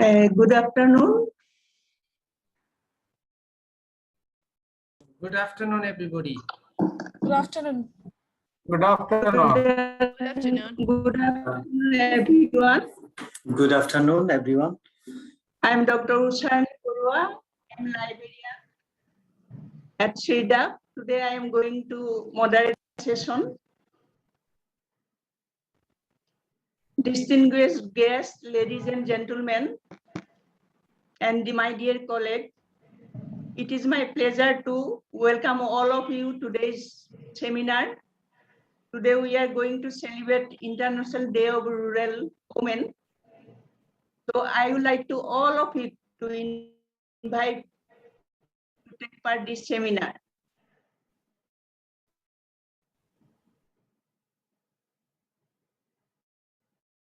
Good afternoon. Good afternoon, everybody. Good afternoon. Good afternoon. Good afternoon. Good afternoon, everyone. Good afternoon, everyone. I'm Dr. Suan Boruah. I'm librarian at CIRDAP. Today I am going to moderate the session. Distinguished guests, ladies and gentlemen, and my dear colleagues, it is my pleasure to welcome all of you to today's seminar. Today we are going to celebrate International Day of Rural Women. So I would like to all of you to invite to take part in this seminar.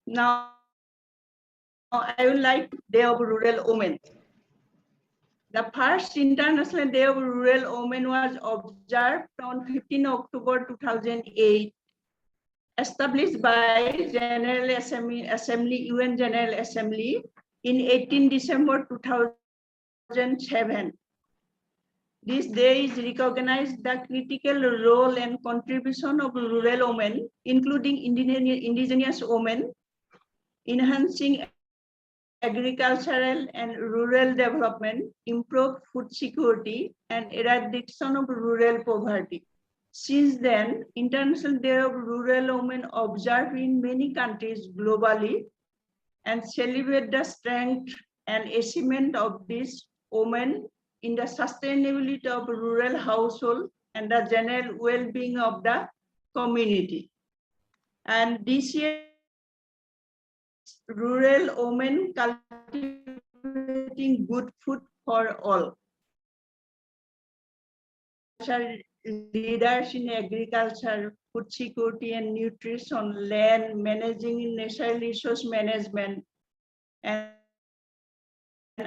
Now, I would like Day of Rural Women. The first International Day of Rural Women was observed on 15 October 2008, established by General Assembly, UN General Assembly in 18 December 2007. This day is recognized the critical role and contribution of rural women, including indigenous women, enhancing agricultural and rural development, improve food security, and eradication of rural poverty. Since then, International Day of Rural Women observed in many countries globally and celebrate the strength and achievement of these women in the sustainability of rural household and the general well-being of the community. And this year, rural women cultivating good food for all. Leaders in agriculture, food security and nutrition, land managing natural resource management, and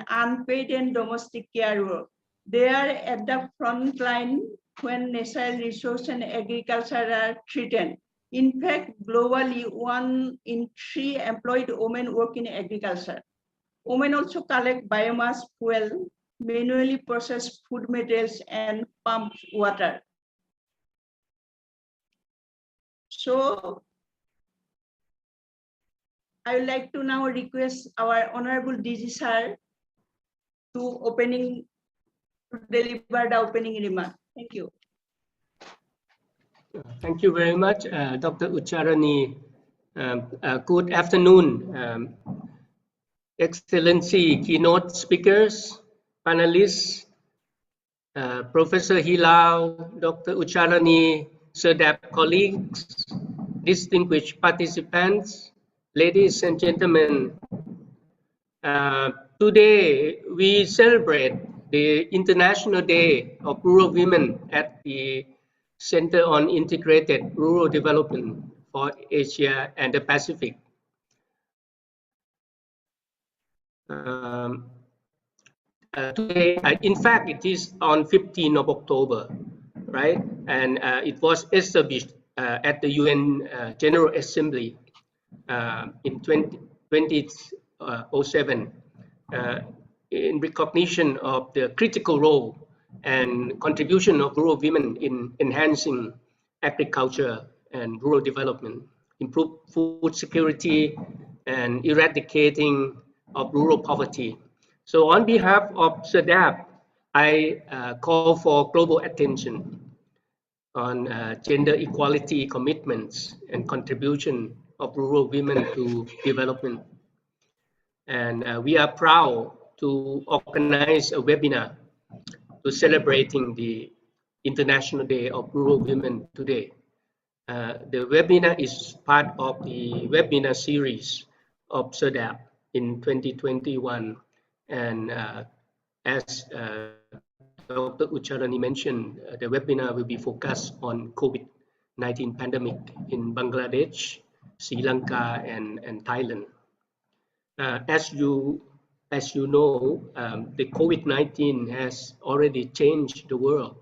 unpaid and domestic care work. They are at the front line when natural resource and agriculture are threatened. In fact, globally, 1 in 3 employed women work in agriculture. Women also collect biomass fuel, manually process food materials, and pump water. So, I would like to now request our Honorable DG Sir to deliver the opening remark. Thank you. Thank you very much, Dr. Ucharani. Good afternoon, Excellency keynote speakers, panelists, Professor Hilal, Dr. Ucharani, CIRDAP colleagues, distinguished participants, ladies and gentlemen. Today we celebrate the International Day of Rural Women at the Center on Integrated Rural Development for Asia and the Pacific. Today, in fact, it is on 15th of October, right? And it was established at the UN General Assembly in 2007 in recognition of the critical role and contribution of rural women in enhancing agriculture and rural development, improve food security, and eradicating of rural poverty. So on behalf of CIRDAP, I call for global attention on gender equality commitments and contribution of rural women to development. And we are proud to organize a webinar to celebrating the International Day of Rural Women today. The webinar is part of the webinar series of CIRDAP in 2021. And as Dr. Ucharani mentioned, the webinar will be focused on COVID-19 pandemic in Bangladesh, Sri Lanka, and Thailand. As you know, the COVID-19 has already changed the world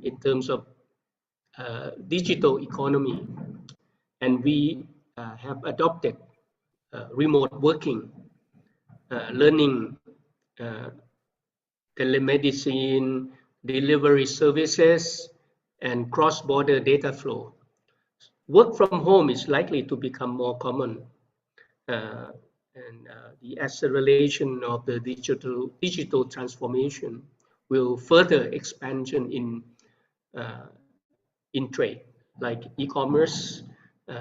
in terms of digital economy, and we have adopted remote working. learning, telemedicine, delivery services, and cross-border data flow. Work from home is likely to become more common, and the acceleration of the digital transformation will further expansion in trade, like e-commerce,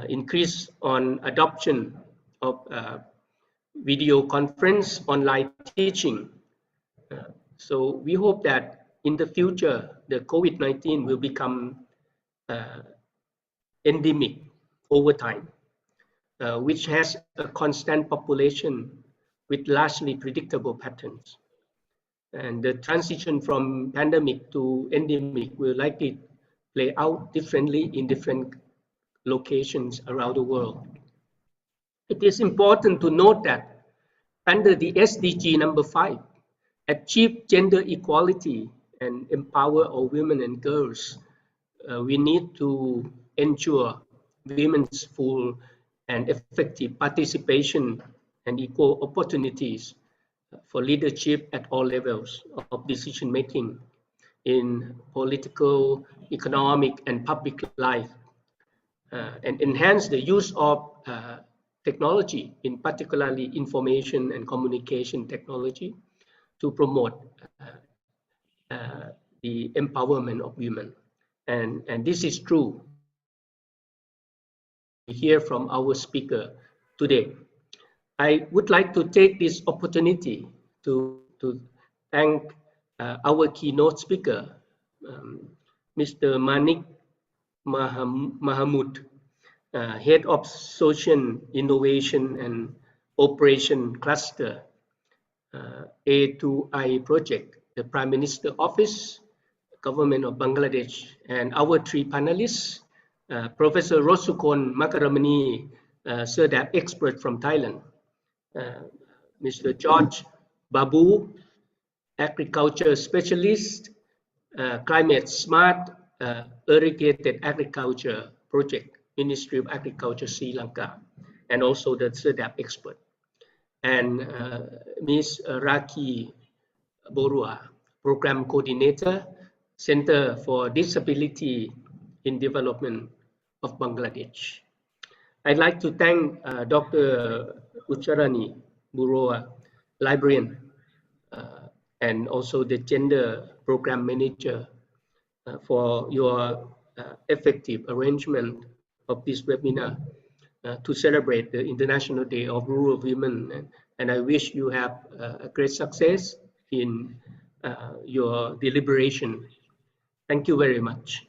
increase on adoption of video conference, online teaching. So we hope that in the future, the COVID-19 will become endemic over time, which has a constant population with largely predictable patterns. And the transition from pandemic to endemic will likely play out differently in different locations around the world. It is important to note that under the SDG number 5, achieve gender equality and empower our women and girls, we need to ensure women's full and effective participation and equal opportunities for leadership at all levels of decision making in political, economic, and public life, and enhance the use of technology, in particularly information and communication technology, to promote the empowerment of women. And this is true. We hear from our speaker today. I would like to take this opportunity to thank our keynote speaker, Mr. Manik Mahamud, Head of Social Innovation and Operation Cluster, A2I Project, the Prime Minister Office, Government of Bangladesh, and our three panelists, Professor Rossukhon Makaramani, CIRDAP expert from Thailand, Mr. George Babu, agriculture specialist, climate smart, irrigated agriculture project, Ministry of Agriculture, Sri Lanka, and also the CIRDAP expert, and Ms. RakhI Boruah, program coordinator, Center for Disability in Development of Bangladesh. I'd like to thank Dr. Ucharani Boruah, librarian, and also the gender program manager for your effective arrangement of this webinar to celebrate the International Day of Rural Women. And I wish you have a great success in your deliberation. Thank you very much.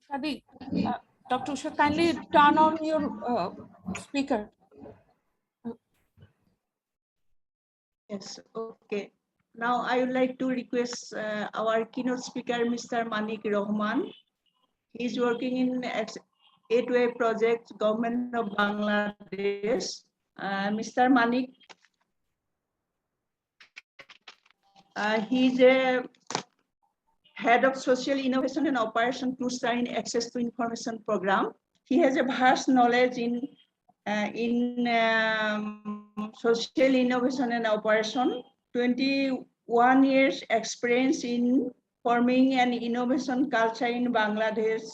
Shadi, Dr. Usha, kindly turn on your speaker. Yes, okay. Now I would like to request our keynote speaker, Mr. Manik Rahman. He is working in A2A project, Government of Bangladesh. Mr. Manik, he's a Head of Social Innovation and Operation Cluster in Access to Information Program. He has a vast knowledge in social innovation and operation, 21 years experience in forming an innovation culture in Bangladesh.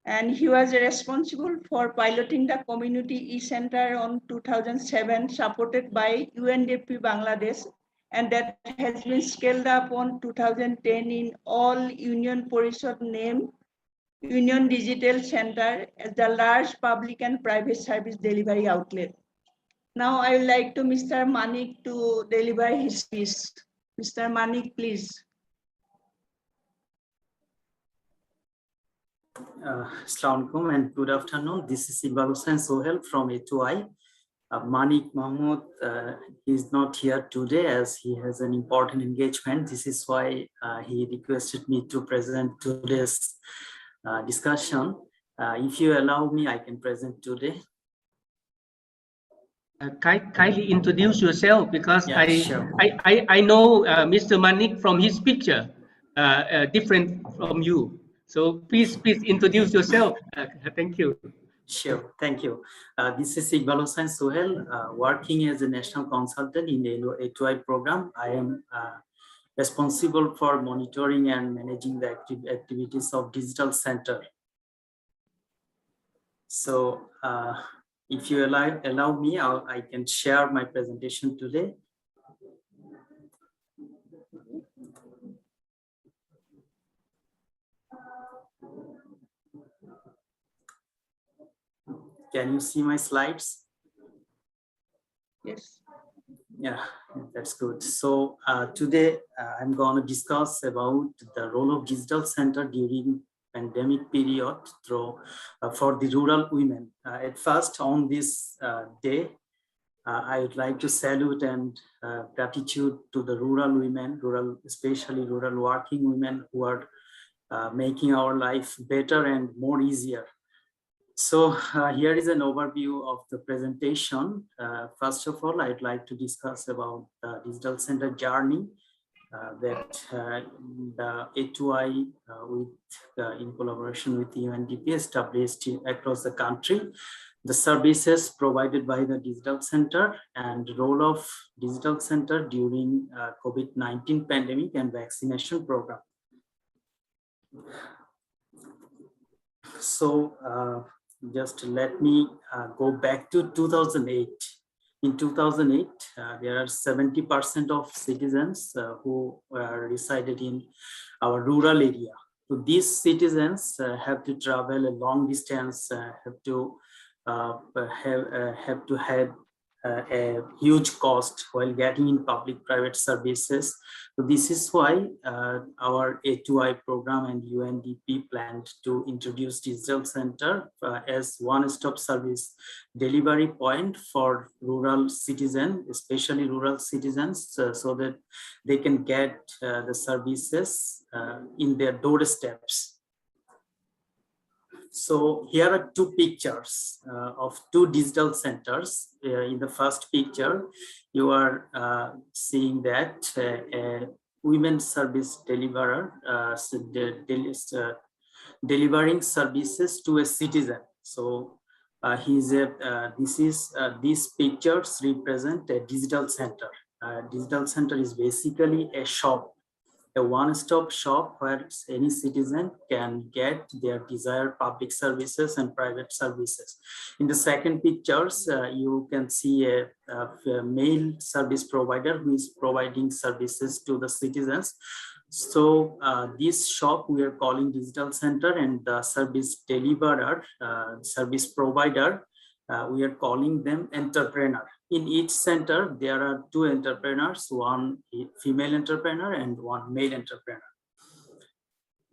And he was responsible for piloting the community e-center on 2007, supported by UNDP Bangladesh, and that has been scaled up on 2010 in all Union Parishad name Union Digital Center as the large public and private service delivery outlet. Now I would like to Mr. Manik to deliver his speech. Mr. Manik, please. Assalamu alaikum and good afternoon. This is Iqbal Hussain Sohel from A2I. Manik Mahmood is not here today as he has an important engagement. This is why he requested me to present today's discussion. If you allow me, I can present today. Kindly introduce yourself, because Yeah, sure. I know Mr. Manik from his picture, different from you. So please introduce yourself. Thank you. Sure, thank you. This is Iqbal Hossain Sohel, working as a national consultant in the A2I program. I am responsible for monitoring and managing the activities of Digital Center. So if you allow me, I can share my presentation today. Can you see my slides? Yes. Yeah, that's good. So today I'm going to discuss about the role of Digital Center during pandemic period through for the rural women. At first, on this day, I would like to salute and gratitude to the rural women, especially rural working women who are making our life better and more easier. So here is an overview of the presentation. First of all, I'd like to discuss about the Digital Center journey that the A2I in collaboration with the UNDP established across the country, the services provided by the Digital Center and role of Digital Center during COVID-19 pandemic and vaccination program. So just let me go back to 2008. In 2008, there are 70% of citizens who resided in our rural area. So these citizens have to travel a long distance, have to have a huge cost while getting in public-private services. So this is why our A2I program and UNDP planned to introduce Digital Center as one-stop service delivery point for rural citizens, especially rural citizens, so that they can get the services in their doorsteps. So here are two pictures of two digital centers. In the first picture, you are seeing that a women service deliverer delivering services to a citizen. So these pictures represent a digital center. Digital center is basically a shop, a one-stop shop where any citizen can get their desired public services and private services. In the second pictures, you can see a male service provider who is providing services to the citizens. So this shop we are calling Digital Center, and the service deliverer, service provider, we are calling them entrepreneur. In each center, there are two entrepreneurs, one female entrepreneur and one male entrepreneur.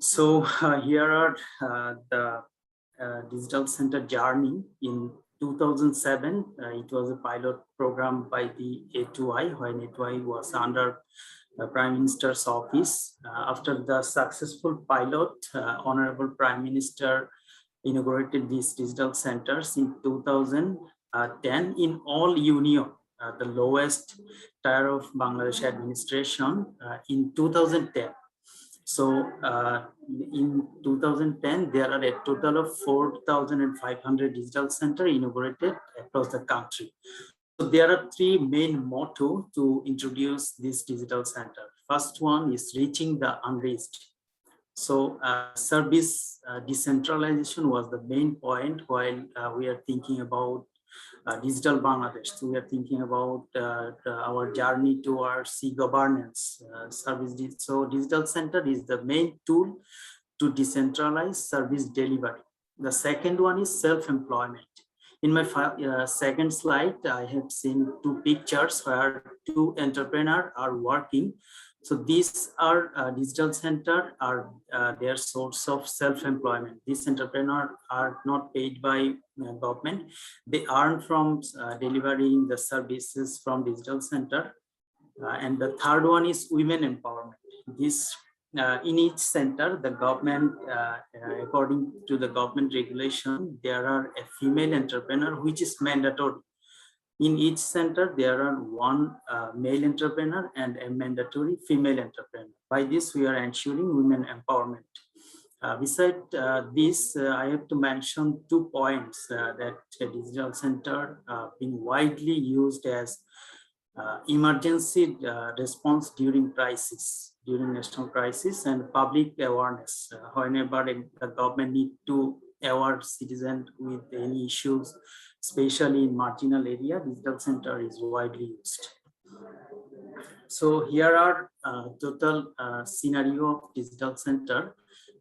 So here are the Digital Center journey. In 2007, it was a pilot program by the A2I when A2I was under the Prime Minister's office. After the successful pilot, Honorable Prime Minister inaugurated these digital centers in 2010 in all union, the lowest tier of Bangladesh administration in 2010. So in 2010, there are a total of 4,500 digital centers inaugurated across the country. So there are three main mottos to introduce this digital center. First one is reaching the unreached. So service decentralization was the main point while we are thinking about digital Bangladesh. So we are thinking about our journey towards e-governance service. So digital center is the main tool to decentralize service delivery. The second one is self-employment. In my second slide, I have seen two pictures where two entrepreneurs are working. So these are digital center are their source of self-employment. These entrepreneurs are not paid by government. They earn from delivering the services from digital center. And the third one is women empowerment. This in each center, the government, according to the government regulation, there are a female entrepreneur, which is mandatory. In each center, there are one male entrepreneur and a mandatory female entrepreneur. By this, we are ensuring women empowerment. Beside this, I have to mention 2 points that digital center being widely used as emergency response during crisis, during national crisis, and public awareness. Whenever the government need to aware citizens with any issues, especially in marginal area, digital center is widely used. So here are total scenario of digital center.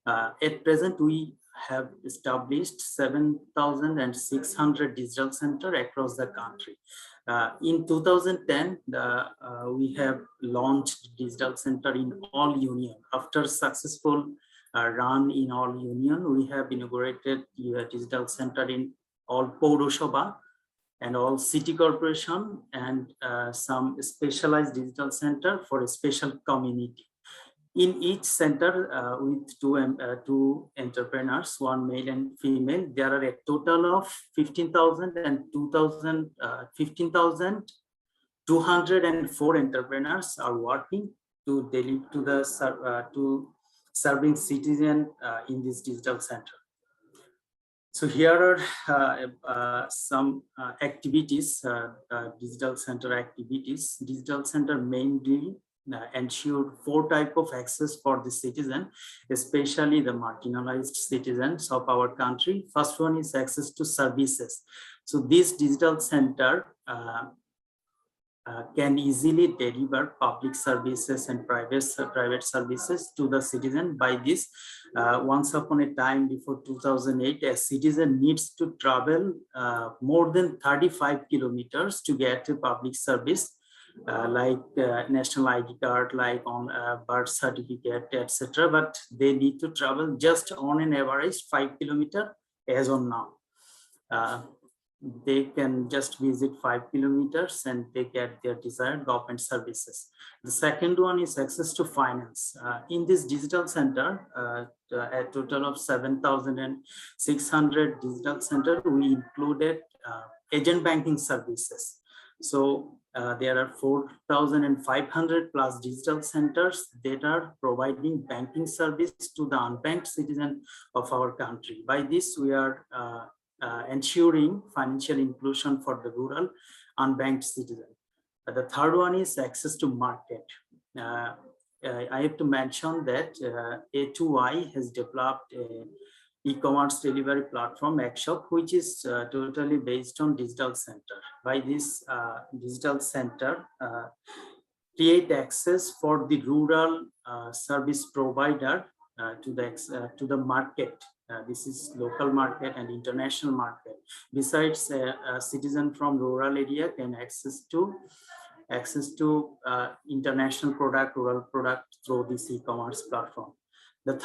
At present, we have established 7,600 digital center across the country. In 2010, we have launched digital center in all union. After successful run in all union, we have inaugurated digital center in all Boruah and all city corporation, and some specialized digital center for a special community. In each center with two entrepreneurs, one male and female, there are a total of 15,204 entrepreneurs are working to deliver to the serving citizen in this digital center. So here are some activities, digital center activities. Digital center mainly ensure 4 types of access for the citizen, especially the marginalized citizens of our country. First one is access to services. So this digital center can easily deliver public services and private services to the citizen. By this, once upon a time before 2008, a citizen needs to travel more than 35 kilometers to get a public service, like national ID card, like on birth certificate, etc. But they need to travel just on an average 5 kilometers as on now. They can just visit 5 kilometers and they get their desired government services. The second one is access to finance. In this digital center, a total of 7,600 digital center, we included agent banking services. So there are 4,500 plus digital centers that are providing banking service to the unbanked citizen of our country. By this, we are ensuring financial inclusion for the rural unbanked citizen. The third one is access to market. I have to mention that A2I has developed a e-commerce delivery platform, Shop, which is totally based on digital center. By this digital center, create access for the rural service provider to the market. This is local market and international market. Besides, a citizen from rural area can access to international product, rural product through this e-commerce platform. The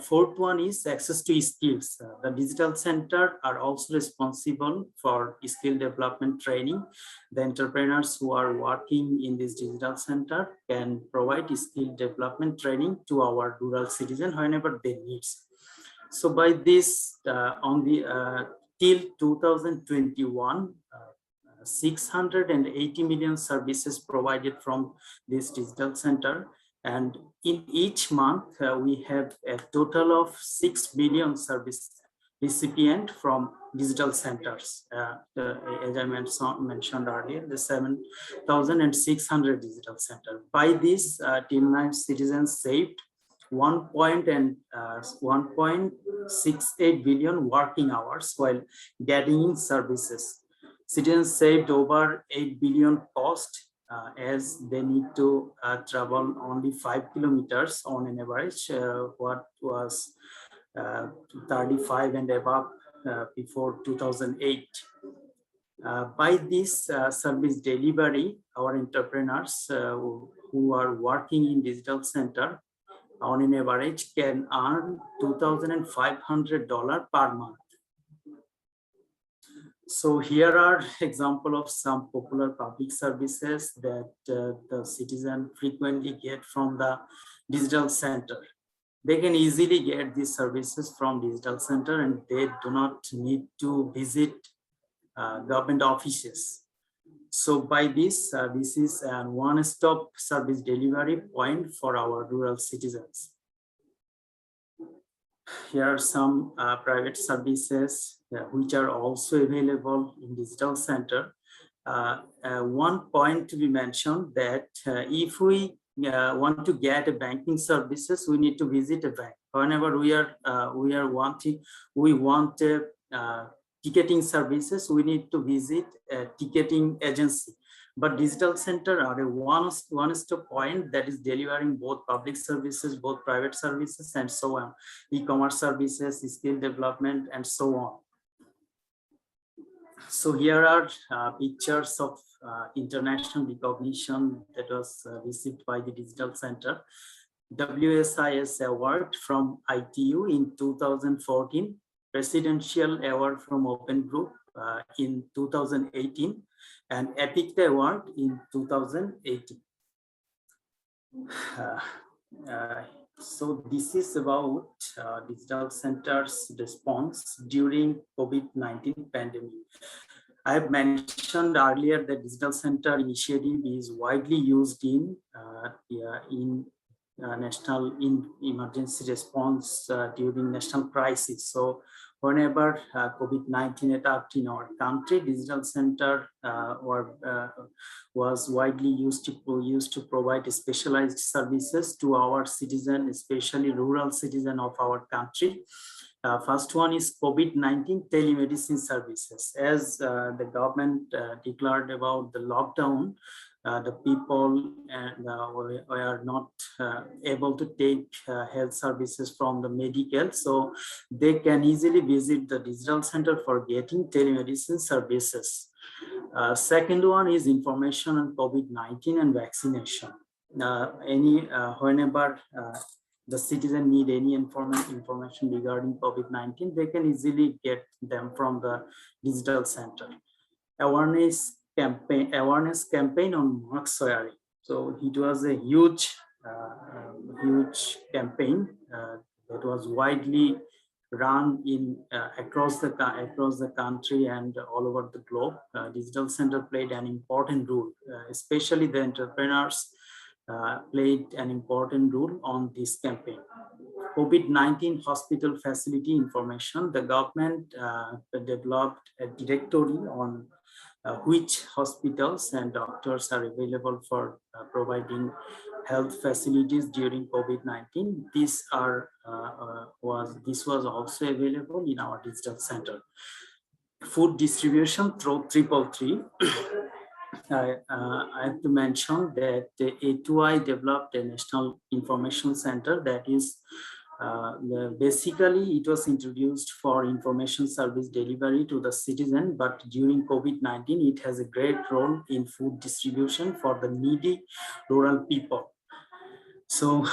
fourth one is access to skills. The digital center are also responsible for skill development training. The entrepreneurs who are working in this digital center can provide skill development training to our rural citizens whenever they need. So by this, till 2021, 680 million services provided from this digital center. And in each month, we have a total of 6 billion service recipient from digital centers. As I mentioned earlier, the 7,600 digital center. By this, till now, citizens saved 1.68 billion working hours while getting in services. Citizens saved over 8 billion cost as they need to travel only 5 kilometers on an average, what was 35 and above before 2008. By this service delivery, our entrepreneurs who are working in digital center on an average can earn $2,500 per month. So here are example of some popular public services that the citizen frequently get from the digital center. They can easily get these services from digital center and they do not need to visit government offices. So by this, this is a one-stop service delivery point for our rural citizens. Here are some private services which are also available in digital center. One point to be mentioned that if we want to get a banking services, we need to visit a bank. Whenever we want ticketing services, we need to visit a ticketing agency. But digital center are a one-stop point that is delivering both public services, both private services, and so on, e-commerce services, skill development, and so on. So here are pictures of international recognition that was received by the digital center. WSIS award from ITU in 2014, Presidential Award from Open Group in 2018, and EPIC Award in 2018. So this is about digital center's response during COVID-19 pandemic. I have mentioned earlier that digital center initiative is widely used in national emergency response during national crisis. So whenever COVID-19 attacked in our country, digital center was widely used to provide specialized services to our citizens, especially rural citizens of our country. First one is COVID-19 telemedicine services. As the government declared about the lockdown, the people were not able to take health services from the medical, so they can easily visit the digital center for getting telemedicine services. Second one is information on COVID-19 and vaccination. Whenever the citizen need any information regarding COVID-19, they can easily get them from the digital center. Awareness campaign on mask wearing. So it was a huge campaign that was widely run in across the country and all over the globe. Digital center played an important role, especially the entrepreneurs played an important role on this campaign. COVID-19 hospital facility information. The government developed a directory on which hospitals and doctors are available for providing health facilities during COVID-19. This was also available in our digital center. Food distribution through 333. I have to mention that the A2I developed a national information center that is basically it was introduced for information service delivery to the citizen, but during COVID-19 it has a great role in food distribution for the needy rural people. So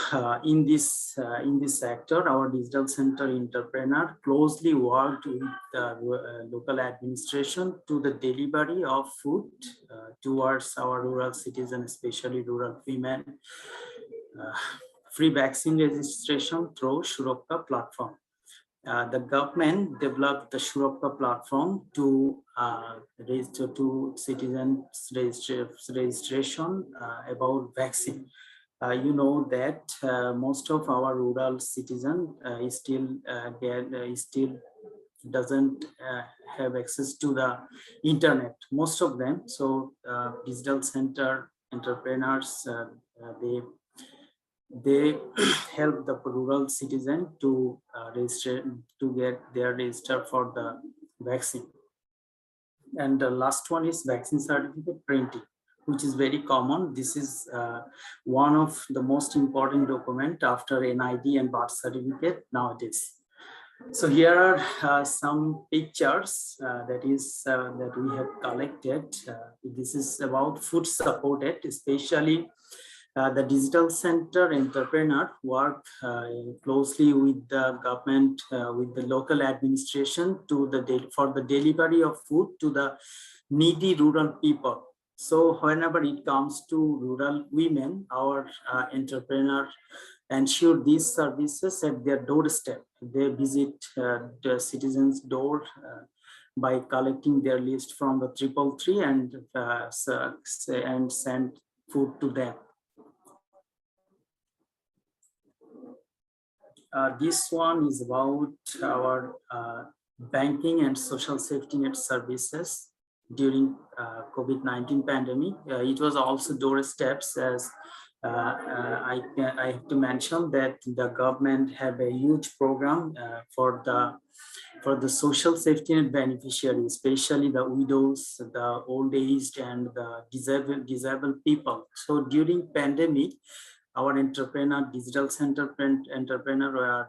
in this sector, our digital center entrepreneur closely worked with local administration to the delivery of food towards our rural citizens, especially rural women. Free vaccine registration through Surakha platform. The government developed the Surakha platform to register to citizens registration about vaccine. You know that most of our rural citizens still doesn't have access to the internet, most of them. So digital center entrepreneurs, they help the rural citizen to register, to get their register for the vaccine. And the last one is vaccine certificate printing, which is very common. This is one of the most important document after NID and birth certificate nowadays. So here are some pictures that we have collected. This is about food supported, especially the digital center entrepreneur work closely with the government, with the local administration for the delivery of food to the needy rural people. So whenever it comes to rural women, our entrepreneur ensure these services at their doorstep. They visit the citizens' door by collecting their list from the 333 and send food to them. This one is about our banking and social safety net services during COVID-19 pandemic. It was also doorsteps, as I have to mention that the government have a huge program for the social safety net beneficiaries, especially the widows, the old aged, and the disabled people. So during pandemic, our digital center entrepreneur were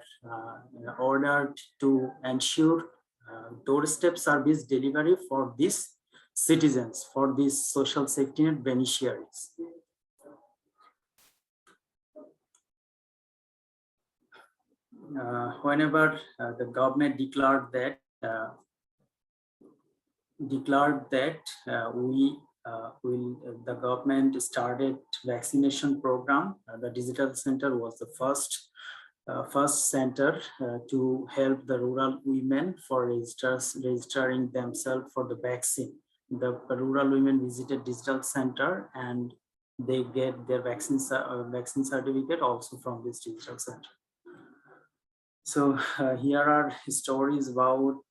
ordered to ensure doorstep service delivery for these citizens, for these social safety net beneficiaries. Whenever the government declared that the government started vaccination program. The digital center was the first center to help the rural women for registering themselves for the vaccine. The rural women visited digital center and they get their vaccine certificate also from this digital center. So here are stories about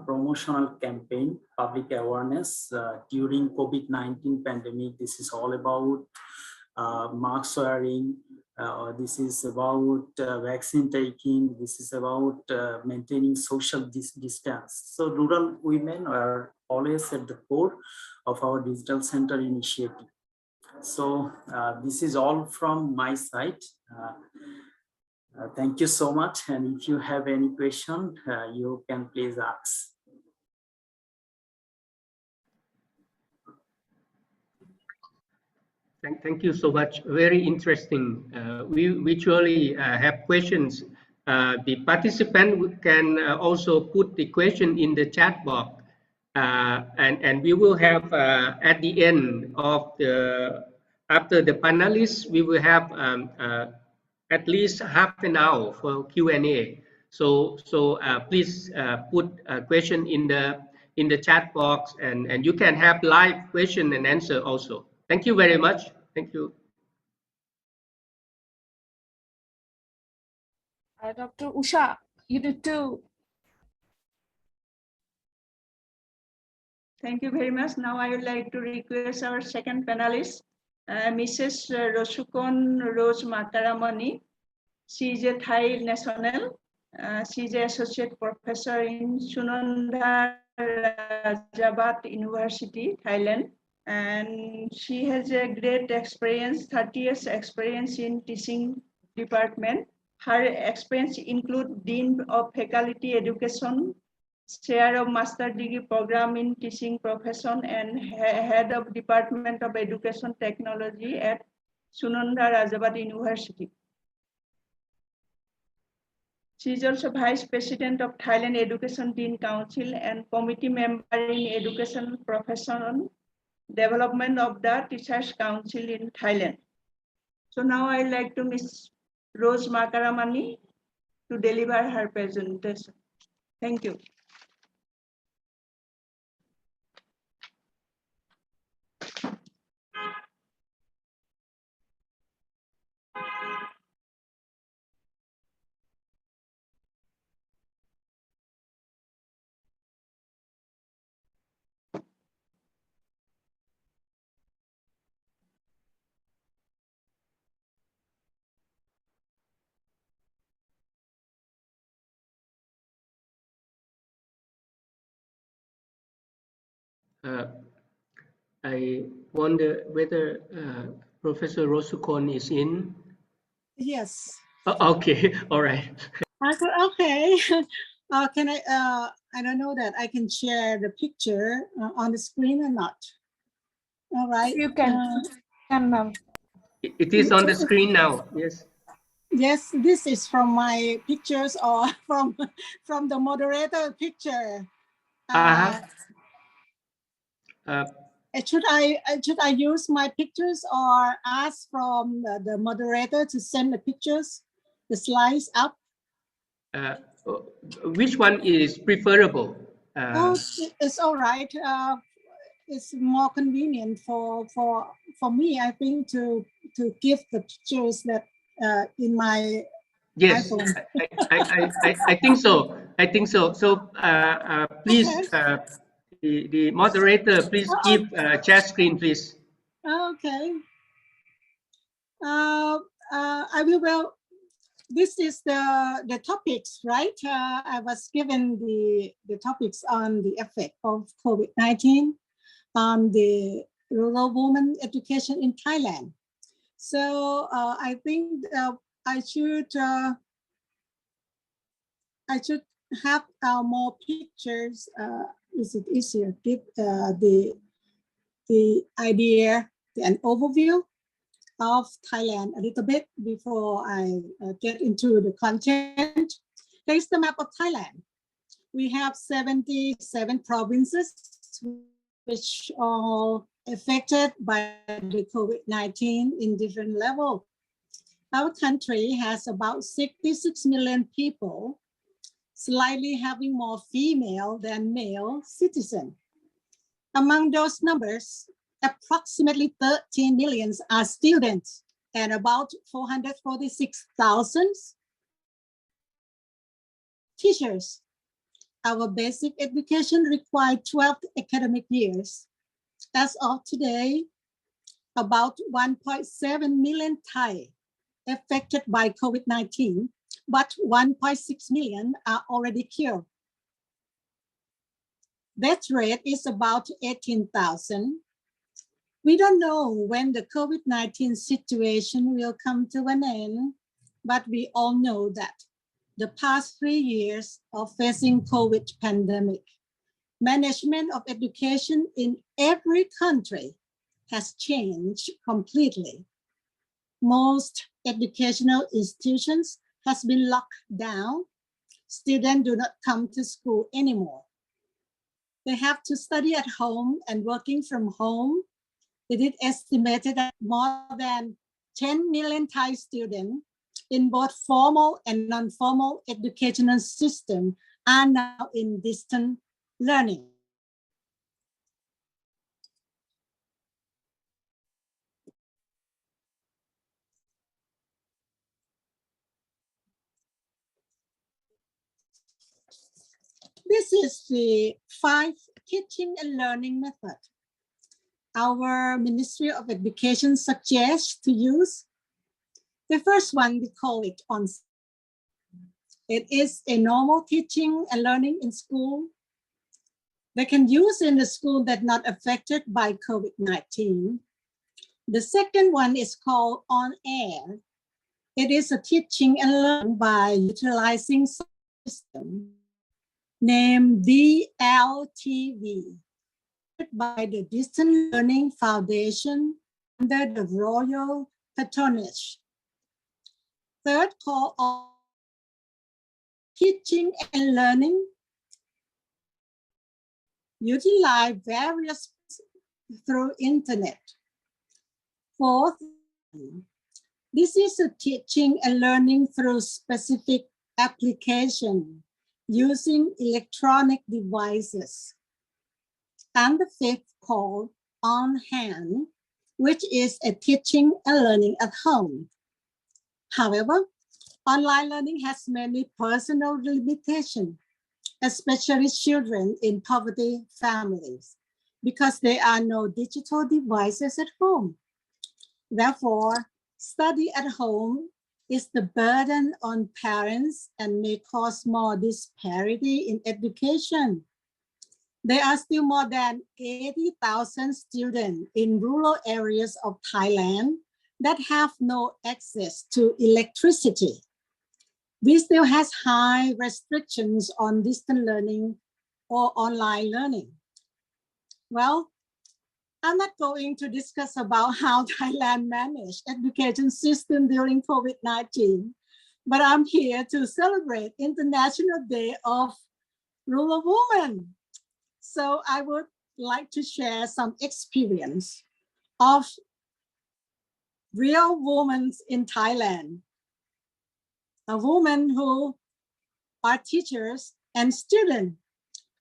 promotional campaign, public awareness during COVID-19 pandemic. This is all about mask wearing. This is about vaccine taking. This is about maintaining social distance. So rural women are always at the core of our digital center initiative. So this is all from my side. Thank you so much. And if you have any question, you can please ask. Thank you so much. Very interesting. We surely have questions. The participant can also put the question in the chat box, and we will have at the end of after the panelists, we will have at least half an hour for Q&A. So please put a question in the chat box, and you can have live question and answer also. Thank you very much. Thank you. Dr. Usha, you need to. Thank you very much. Now I would like to request our second panelist, Mrs. Rossukhon Makaramani. She is a Thai national. She is an associate professor in Sunandha Rajabhat University, Thailand. And she has a great experience, 30 years experience in teaching department. Her experience includes Dean of Faculty Education, Chair of Master Degree Program in Teaching Profession, and Head of Department of Education Technology at Sunandha Rajabhat University. She is also Vice President of Thailand Education Dean Council and Committee Member in Education Profession Development of the Teachers Council in Thailand. So now I'd like to Ms. Rose Makaramani to deliver her presentation. Thank you. I wonder whether Professor Rossukhon is in. Yes. Okay, all right. Okay. Can I don't know that I can share the picture on the screen or not. All right. You can. It is on the screen now. Yes. Yes, this is from my pictures or from the moderator picture. Should I use my pictures or ask from the moderator to send the pictures, the slides up? Which one is preferable? It's all right. It's more convenient for me, I think, to give the pictures that in my Yes, iPhone. I think so. I think so. So please, Okay. the moderator, please Oh, give chat screen, please. okay. I will. Well, this is the topics, right? I was given the topics on the effect of COVID-19 on the rural women education in Thailand. So I think I should have more pictures. Is it easier? Give the idea, an overview of Thailand a little bit before I get into the content. There's the map of Thailand. We have 77 provinces which are affected by the COVID-19 in different levels. Our country has about 66 million people, slightly having more female than male citizens. Among those numbers, approximately 13 million are students and about 446,000 teachers. Our basic education requires 12 academic years. As of today, about 1.7 million Thai affected by COVID-19, but 1.6 million are already cured. Death rate is about 18,000. We don't know when the COVID-19 situation will come to an end, but we all know that the past 3 years of facing COVID pandemic, management of education in every country has changed completely. Most educational institutions has been locked down. Students do not come to school anymore. They have to study at home and working from home. It is estimated that more than 10 million Thai students in both formal and non-formal educational system are now in distant learning. This is the 5 teaching and learning method our Ministry of Education suggests to use. The first one, we call it on-site. It is a normal teaching and learning in school. They can use in the school that not affected by COVID-19. The second one is called on-air. It is a teaching and learning by utilizing system named DLTV by the Distance Learning Foundation under the Royal Patronage. Third, called teaching and learning, utilize various through internet. Fourth, this is a teaching and learning through specific application using electronic devices. And the fifth, called on hand, which is a teaching and learning at home. However, online learning has many personal limitations, especially children in poverty families, because there are no digital devices at home. Therefore, study at home is the burden on parents and may cause more disparity in education. There are still more than 80,000 students in rural areas of Thailand that have no access to electricity. We still have high restrictions on distance learning or online learning. Well, I'm not going to discuss about how Thailand managed education system during COVID-19, but I'm here to celebrate International Day of Rural Women. So I would like to share some experience of real women in Thailand, a woman who are teachers and students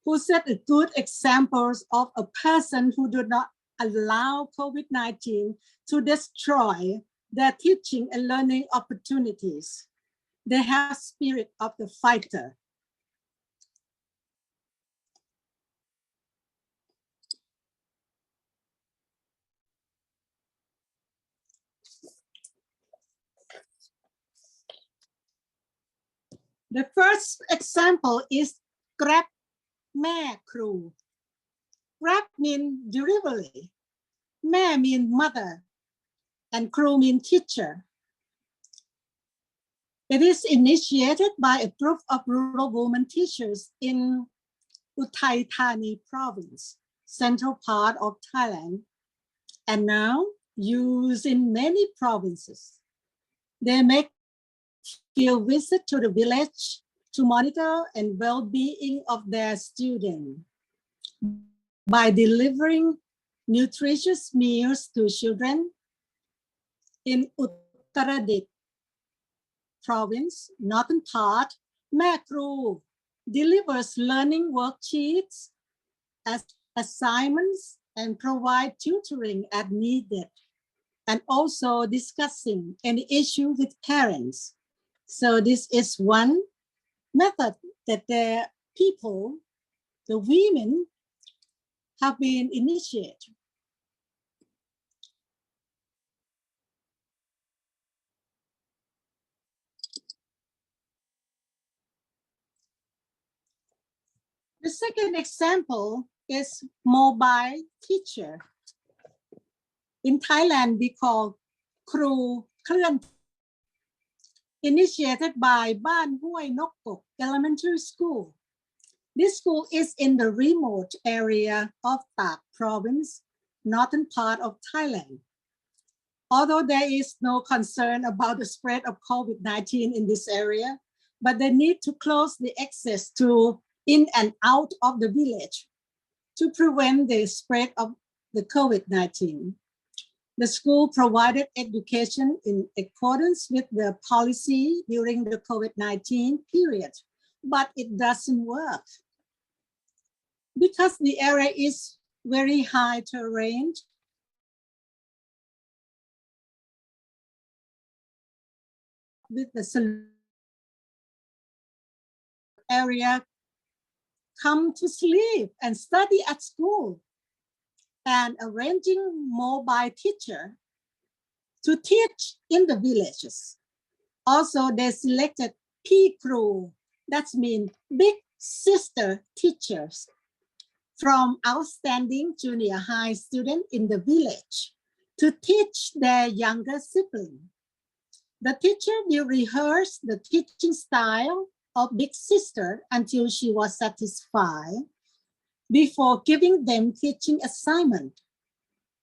who set a good examples of a person who do not allow COVID-19 to destroy their teaching and learning opportunities. They have spirit of the fighter. The first example is Grab แม่ครู Grab means delivery, แม่ means mother, and ครู means teacher. It is initiated by a group of rural women teachers in Uthai Thani province, central part of Thailand, and now used in many provinces. They make field visit to the village to monitor and well-being of their students by delivering nutritious meals to children in Uttaradit province, northern part. แม่ครู delivers learning worksheets as assignments and provide tutoring as needed, and also discussing any issue with parents. So this is one method that the people, the women, have been initiated. The second example is mobile teacher. In Thailand, we call ครูเคลื่อน initiated by บ้านห้วยนกกก Elementary School. This school is in the remote area of Tak province, northern part of Thailand. Although there is no concern about the spread of COVID-19 in this area, but they need to close the access to in and out of the village to prevent the spread of the COVID-19. The school provided education in accordance with the policy during the COVID-19 period, but it doesn't work. Because the area is very high terrain, with the area come to sleep and study at school, and arranging mobile teacher to teach in the villages. Also, they selected P crew, that means big sister teachers, from outstanding junior high students in the village to teach their younger sibling. The teacher will rehearse the teaching style of big sister until she was satisfied before giving them teaching assignment.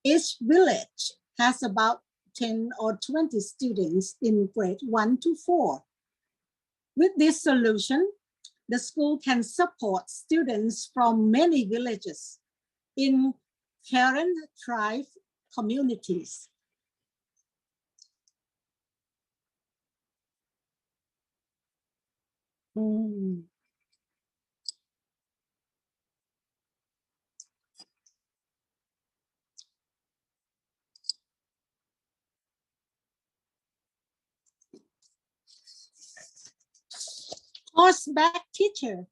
Each village has about 10 or 20 students in grade 1 to 4. With this solution, the school can support students from many villages in Karen tribe communities. Horseback teacher.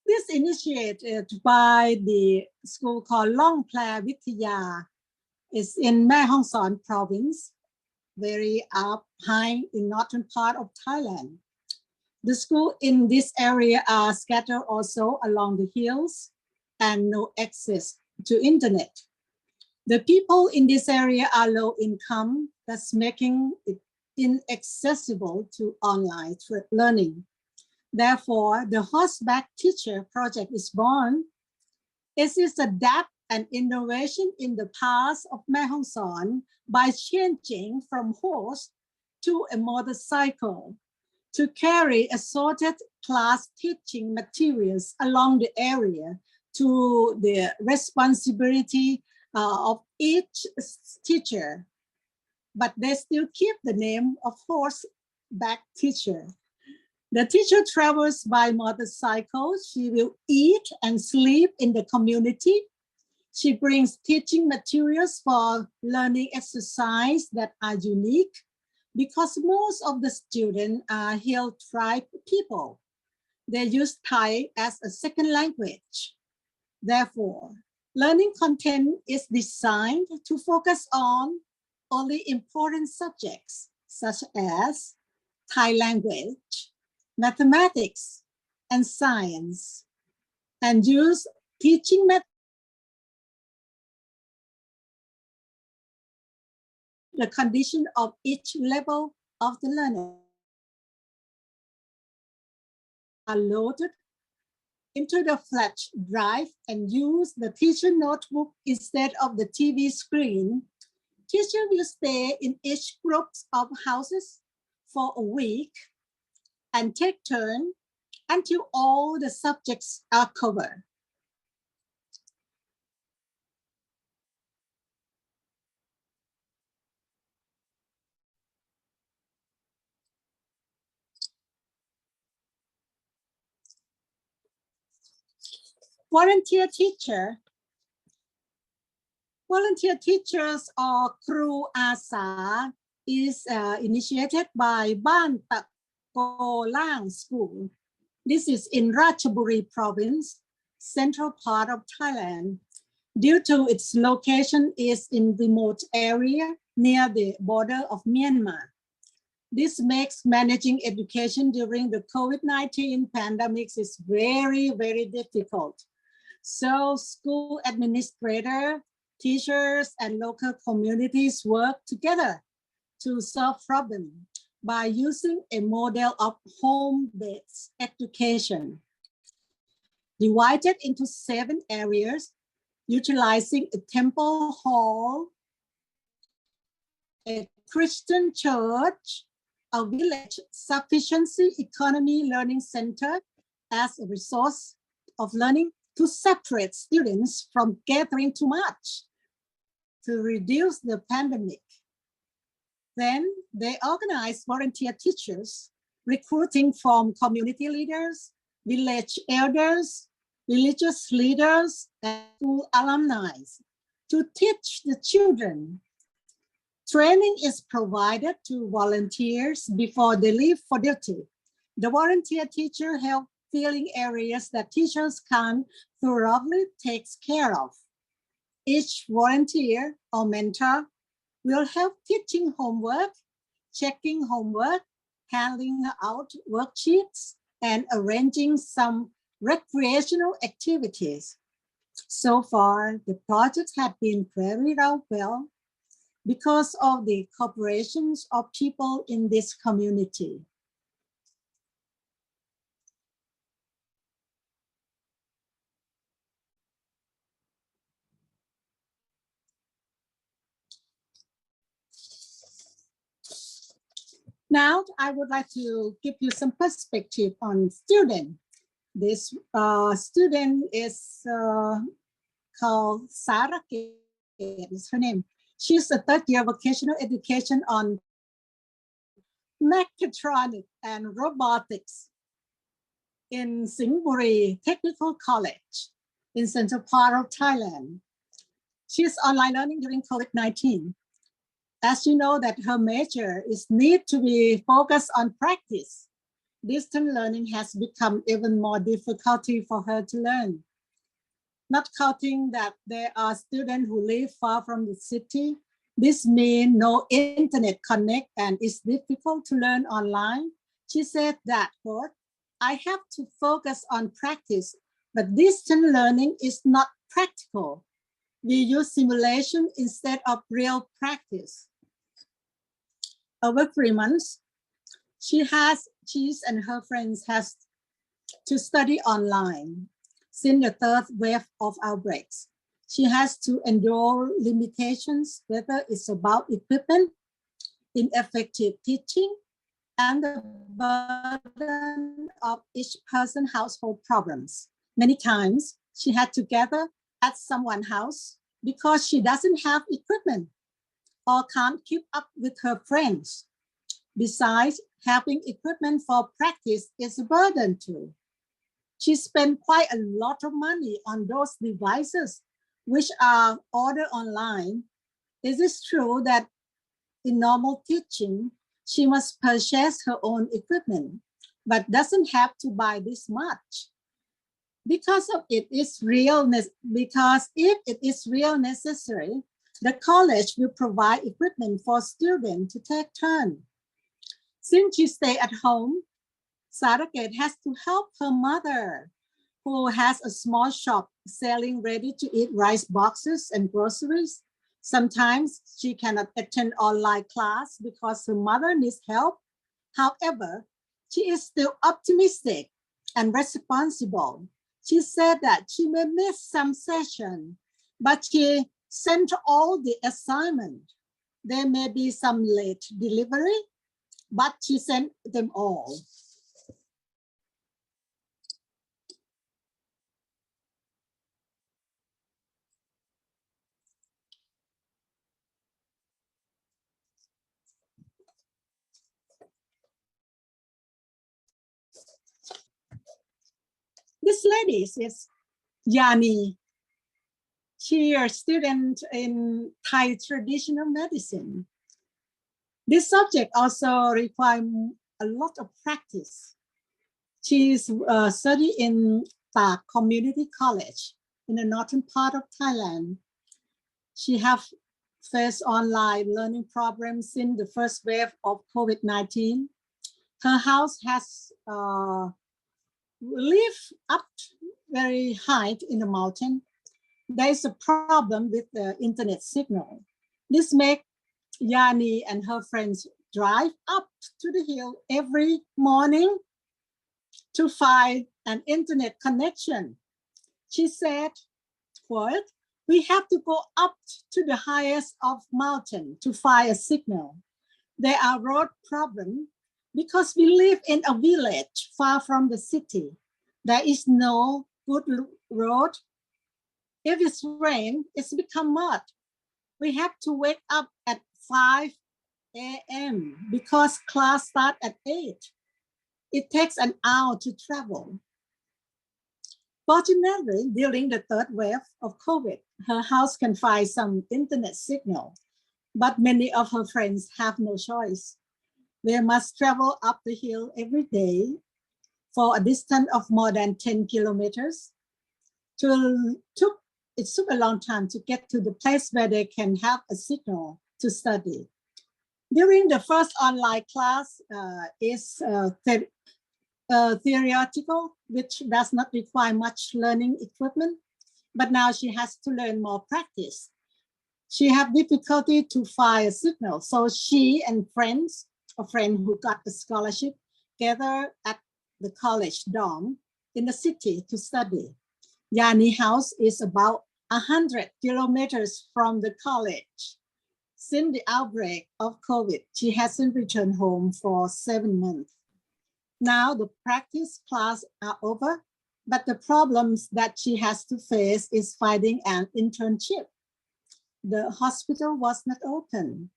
This initiated by the school called Long Pla Vitya is in Mae Hong Son province, very up high in northern part of Thailand. The school in this area are scattered also along the hills and no access to internet. The people in this area are low income, thus making it inaccessible to online learning. Therefore, the horseback teacher project is born. It is adapt an innovation in the past of Mae Hong Son by changing from horse to a motorcycle to carry assorted class teaching materials along the area to the responsibility of each teacher. But they still keep the name of horseback teacher. The teacher travels by motorcycle. She will eat and sleep in the community. She brings teaching materials for learning exercise that are unique, Because most of the students are Hill tribe people, they use Thai as a second language. Therefore, learning content is designed to focus on only important subjects such as Thai language, mathematics, and science, and use teaching methods. The condition of each level of the learner are loaded into the flash drive and use the teacher notebook instead of the TV screen. Teacher will stay in each group of houses for a week and take turn until all the subjects are covered. Volunteer teachers or Kru Asa is initiated by Ban Tak Ko Lang School. This is in Ratchaburi province, central part of Thailand. Due to its location is in remote area near the border of Myanmar. This makes managing education during the COVID-19 pandemic is very, very difficult. So school administrator, teachers, and local communities work together to solve problems by using a model of home-based education, divided into 7 areas, utilizing a temple hall, a Christian church, a village sufficiency economy learning center as a resource of learning to separate students from gathering too much to reduce the pandemic. Then they organize volunteer teachers, recruiting from community leaders, village elders, religious leaders, and school alumni to teach the children. Training is provided to volunteers before they leave for duty. The volunteer teacher helps filling areas that teachers can thoroughly take care of. Each volunteer or mentor will help teaching homework, checking homework, handing out worksheets, and arranging some recreational activities. So far, the project has been carried out well because of the cooperations of people in this community. Now, I would like to give you some perspective on student. This student is called Sarake, is her name. She's a 3rd year vocational education on mechatronics and robotics in Singburi Technical College in central part of Thailand. She's online learning during COVID-19. As you know that her major is need to be focused on practice. Distance learning has become even more difficulty for her to learn. Not counting that there are students who live far from the city. This means no internet connect and it's difficult to learn online. She said that, quote, I have to focus on practice, but distance learning is not practical. We use simulation instead of real practice. Over 3 months, she and her friends has to study online. Since the 3rd wave of outbreaks, she has to endure limitations, whether it's about equipment, ineffective teaching, and the burden of each person's household problems. Many times, she had to gather at someone's house because she doesn't have equipment or can't keep up with her friends. Besides, having equipment for practice is a burden too. She spent quite a lot of money on those devices, which are ordered online. Is it true that in normal teaching, She must purchase her own equipment, but doesn't have to buy this much. Because if it is real necessary, the college will provide equipment for students to take turn. Since she stays at home, Surrogate has to help her mother, who has a small shop selling ready-to-eat rice boxes and groceries. Sometimes she cannot attend online class because her mother needs help. However, she is still optimistic and responsible. She said that she may miss some session, but she sent all the assignment. There may be some late delivery, but she sent them all. This lady is Yani. She is a student in Thai traditional medicine. This subject also requires a lot of practice. She is studying in Tak Community College in the northern part of Thailand. She has faced online learning problems since the first wave of COVID-19. Her house has lived up very high in the mountain. There is a problem with the internet signal. This makes Yani and her friends drive up to the hill every morning to find an internet connection. She said, quote, "We have to go up to the highest of mountain to find a signal. There are road problems because we live in a village far from the city. There is no good road. If it's rain, it's become mud. We have to wake up at 5 a.m. because class starts at 8. It takes an hour to travel." Fortunately, during the third wave of COVID, her house can find some internet signal, but many of her friends have no choice. They must travel up the hill every day for a distance of more than 10 kilometers. It took a long time to get to the place where they can have a signal to study. During the first online class is theoretical, which does not require much learning equipment, but now she has to learn more practice. She had difficulty to find a signal, so she and a friend who got a scholarship, gather at the college dorm in the city to study. Yani house is about 100 kilometers from the college. Since the outbreak of COVID, she hasn't returned home for 7 months. Now the practice class are over, but the problems that she has to face is finding an internship. The hospital was not open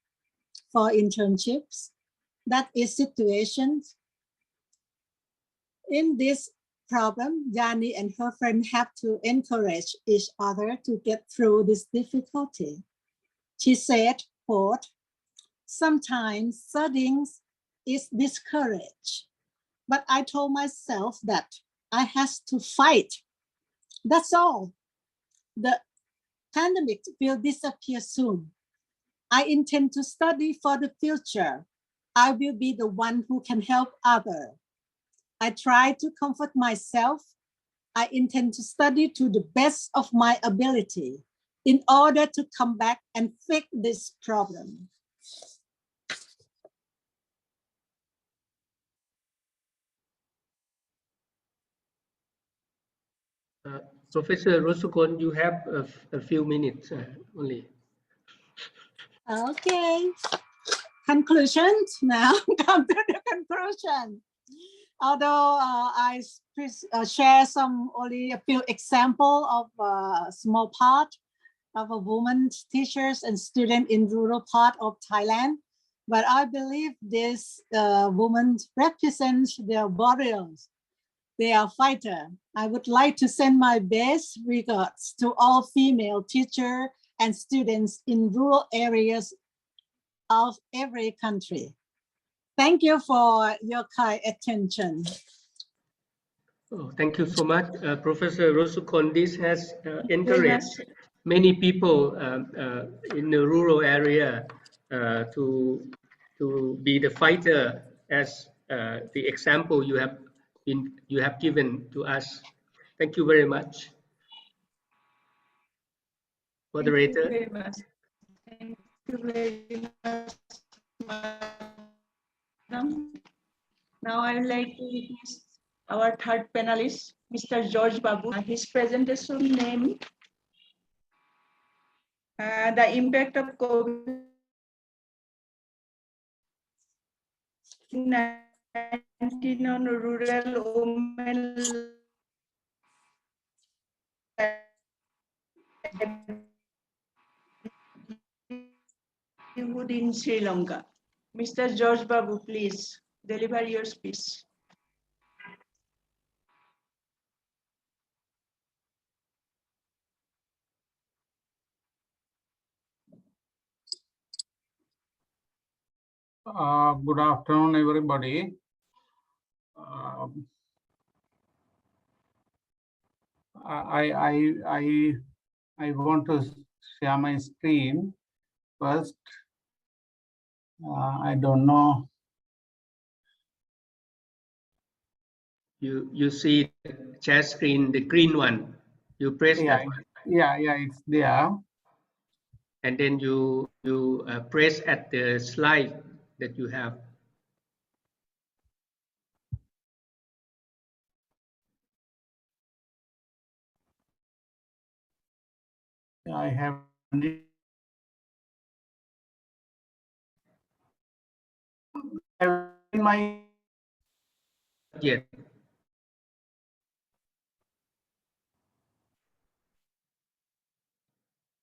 for internships. That is situations. In this problem, Yani and her friend have to encourage each other to get through this difficulty. She said, quote, "Sometimes studying is discouraged, but I told myself that I have to fight. That's all. The pandemic will disappear soon. I intend to study for the future. I will be the one who can help others. I try to comfort myself. I intend to study to the best of my ability in order to come back and fix this problem." Professor Rossukhon, you have a few minutes only. Okay. Conclusions now. Come to the conclusion. Although I share only a few examples of a small part of a woman teachers and students in rural part of Thailand, but I believe this woman represents their warriors. They are fighters. I would like to send my best regards to all female teachers and students in rural areas of every country. Thank you for your kind attention. Oh, thank you so much, Professor Rossukhon. This has Very encouraged much. many people in the rural area to be the fighter, as the example you have given to us. Thank you very much, moderator. Thank you very much. Thank you very much, madam. Now I would like to request our third panelist, Mr. George Babu. His presentation name, the impact of COVID-19 on rural women livelihood in Sri Lanka. Mr. George Babu, please deliver your speech. Good afternoon, everybody. I want to share my screen first. I don't know. You see the chat screen, the green one. You press that one. Yeah, it's there. And then you press at the slide that you have. I have my Yet.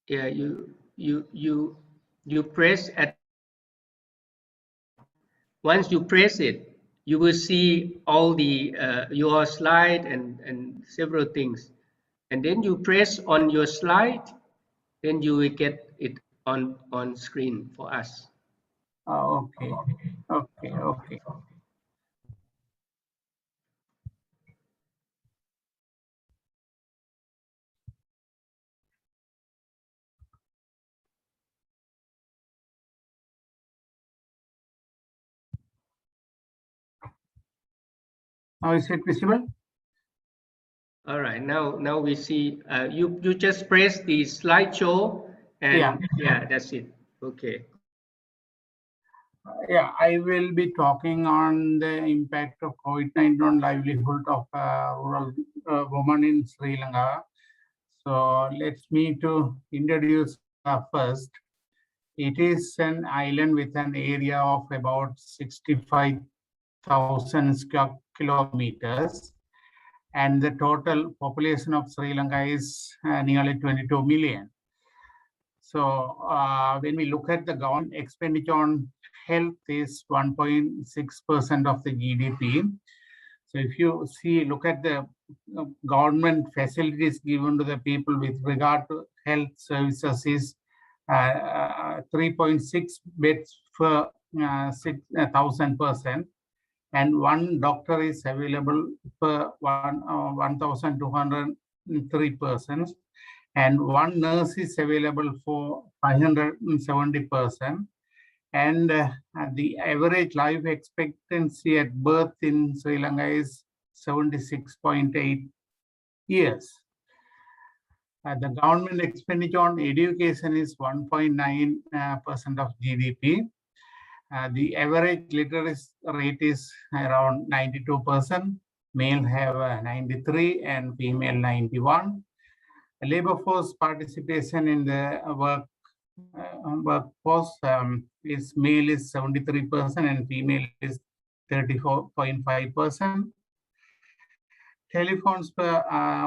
Yeah, you press at. Once you press it, you will see all the your slide and several things, and then you press on your slide, then you will get it on screen for us. okay. Now is it visible? All right, now we see you just press the slideshow and yeah, that's it. Okay. Yeah, I will be talking on the impact of COVID-19 on livelihood of rural women in Sri Lanka. So let's me to introduce first. It is an island with an area of about 65,000 square kilometers, and the total population of Sri Lanka is nearly 22 million. So when we look at the government expenditure on health is 1.6% of the GDP. So if you look at the government facilities given to the people with regard to health services is 3.6 beds per 1,000 person, and one doctor is available per 1,203 persons, and one nurse is available for 570 persons. And the average life expectancy at birth in Sri Lanka is 76.8 years. The government expenditure on education is 1.9% of GDP. The average literacy rate is around 92%. Male have 93 and female 91. Labor force participation in the workforce is male is 73% and female is 34.5%. Telephones per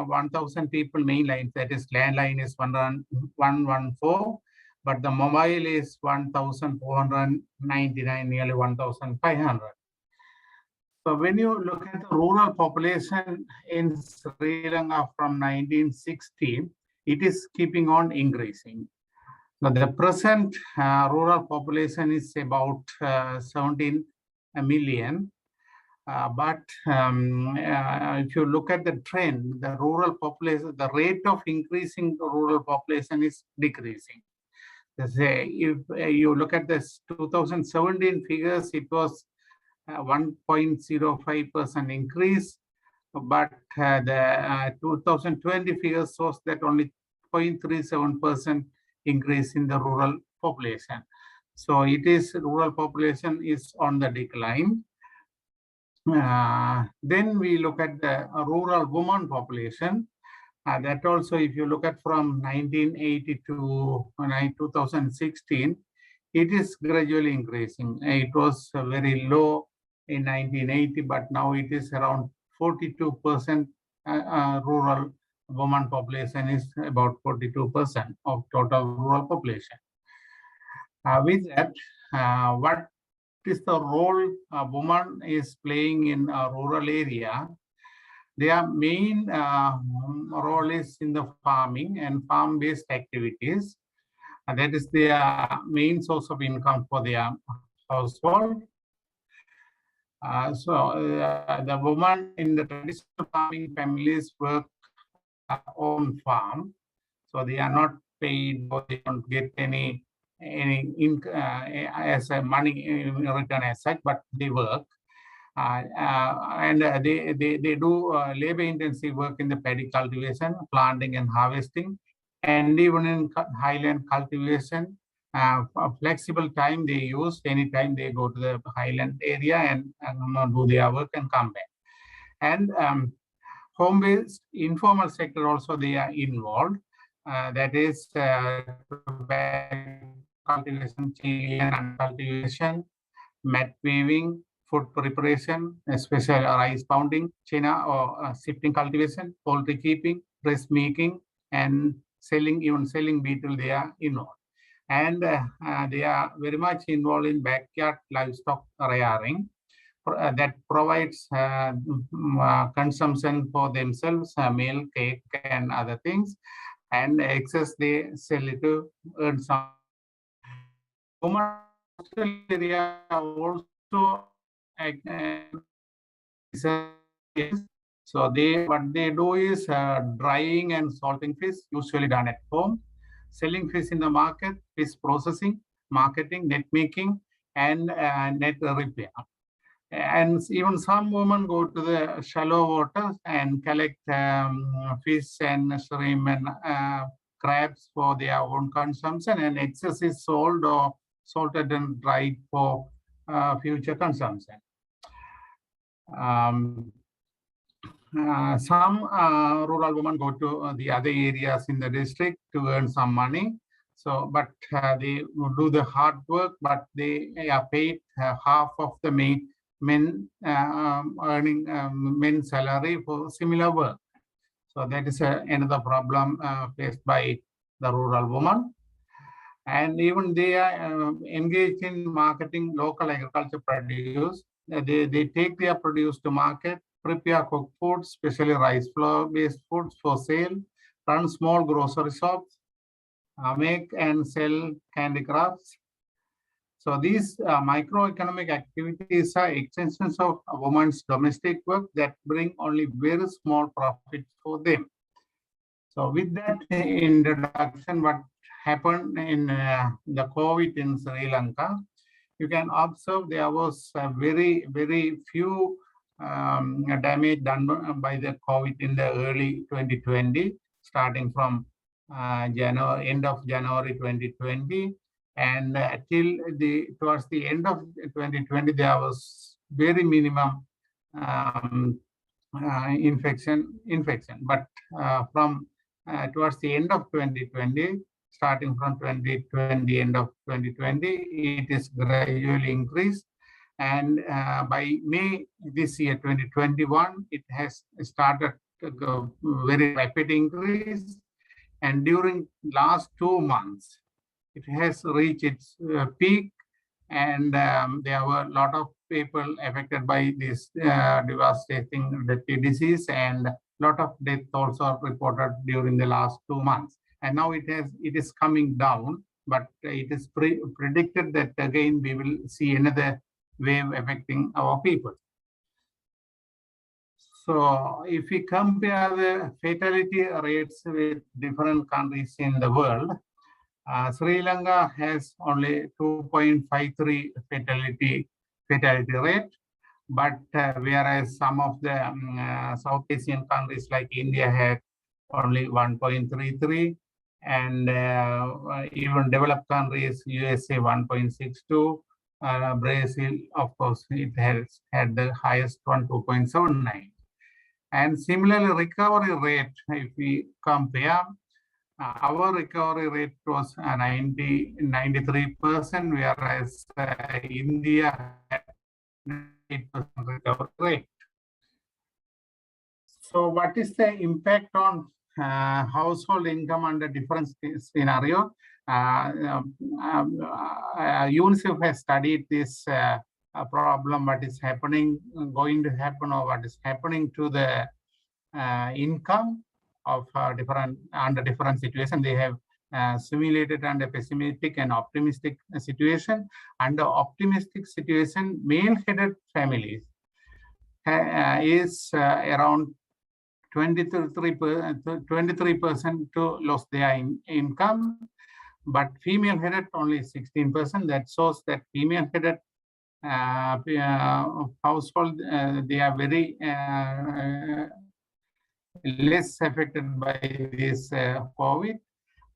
1,000 people, main lines, that is landline is 114, but the mobile is 1,499, nearly 1,500. So when you look at the rural population in Sri Lanka from 1960, it is keeping on increasing. Now the present rural population is about 17 million. But if you look at the trend, the rural population, the rate of increasing the rural population is decreasing. If you look at this 2017 figures, it was 1.05% increase, but the 2020 figures shows that only 0.37% increase in the rural population. So it is, rural population is on the decline. Then we look at the rural woman population. That also, if you look at from 1980 to 2016, it is gradually increasing. It was very low in 1980, but now it is around 42%. Rural woman population is about 42% of total rural population. With that, what is the role a woman is playing in a rural area? Their main role is in the farming and farm-based activities. That is their main source of income for their household. The woman in the traditional farming families work on farm, so they are not paid, or they don't get any as a money in return as such, but they work. And they do labor-intensive work in the paddy cultivation, planting and harvesting, and even in highland cultivation. Flexible time they use, anytime they go to the highland area and do their work and come back. And home-based informal sector also they are involved. That is cultivation, and cultivation, mat weaving, food preparation, especially rice pounding, china or sifting cultivation, poultry keeping, breast making, and selling, even selling beetle they are involved. And they are very much involved in backyard livestock rearing that provides consumption for themselves, milk, cake, and other things. And excess they sell it to earn some. Women area also so what they do is drying and salting fish, usually done at home, selling fish in the market, fish processing, marketing, net making, and net repair. And even some women go to the shallow waters and collect fish and shrimp and crabs for their own consumption, and excess is sold or salted and dried for future consumption. Some rural women go to the other areas in the district to earn some money. So, but they do the hard work, but they are paid half of the men earning men's salary for similar work. So that is another problem faced by the rural woman. And even they are engaged in marketing local agriculture produce. They take their produce to market, prepare cooked foods, especially rice flour-based foods for sale, run small grocery shops, make and sell handicrafts. So these microeconomic activities are extensions of a woman's domestic work that bring only very small profit for them. So with that introduction, what happened in the COVID in Sri Lanka, you can observe there was very, very few damage done by the COVID in the early 2020, starting from end of January 2020, and till towards the end of 2020, there was very minimum infection. But from towards the end of 2020, starting from 2020, end of 2020, it is gradually increased. And by May this year, 2021, it has started to go very rapid increase. And during last 2 months, it has reached its peak. And there were a lot of people affected by this devastating disease, and a lot of deaths also reported during the last 2 months. And now it is coming down, but it is predicted that again we will see another wave affecting our people. So if we compare the fatality rates with different countries in the world, Sri Lanka has only 2.53 fatality rate, but whereas some of the South Asian countries like India had only 1.33, and even developed countries, USA 1.62, Brazil, of course, it has had the highest one, 2.79. And similarly, recovery rate, if we compare, our recovery rate was 93%, whereas India had 8% recovery rate. So what is the impact on household income under different scenario? UNICEF has studied this problem, what is happening, going to happen, or what is happening to the income of under different situations. They have simulated under pessimistic and optimistic situation. Under optimistic situation, male-headed families is around 23% to lose their income, but female-headed only 16%. That shows that female-headed household, they are very less affected by this COVID.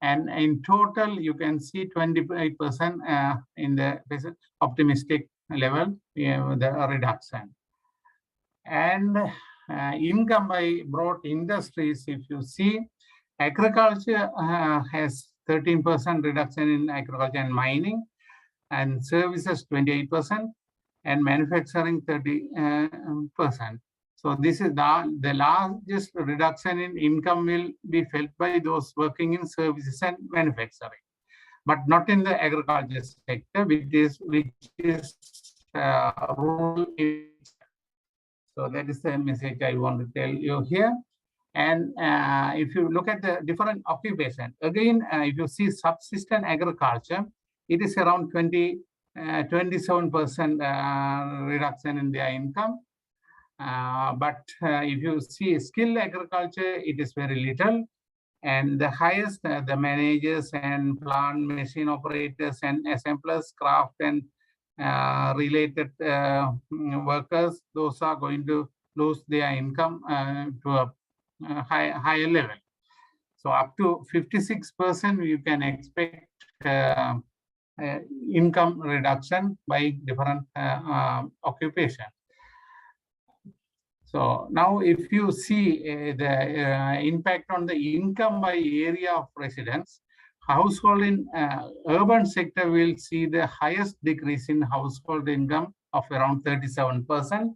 And in total, you can see 28% in the optimistic level, the reduction. And income by broad industries, if you see, agriculture has 13% reduction in agriculture and mining, and services 28%, and manufacturing 30%. So this is the largest reduction in income will be felt by those working in services and manufacturing, but not in the agriculture sector, which is rural. So that is the message I want to tell you here. And if you look at the different occupation, again, if you see subsistence agriculture, it is around 27% reduction in their income. But if you see skilled agriculture, it is very little. And the highest, the managers and plant machine operators and assemblers, craft and related workers, those are going to lose their income to a higher level. So up to 56% you can expect income reduction by different occupation. So now if you see the impact on the income by area of residence, household in urban sector will see the highest decrease in household income of around 37%.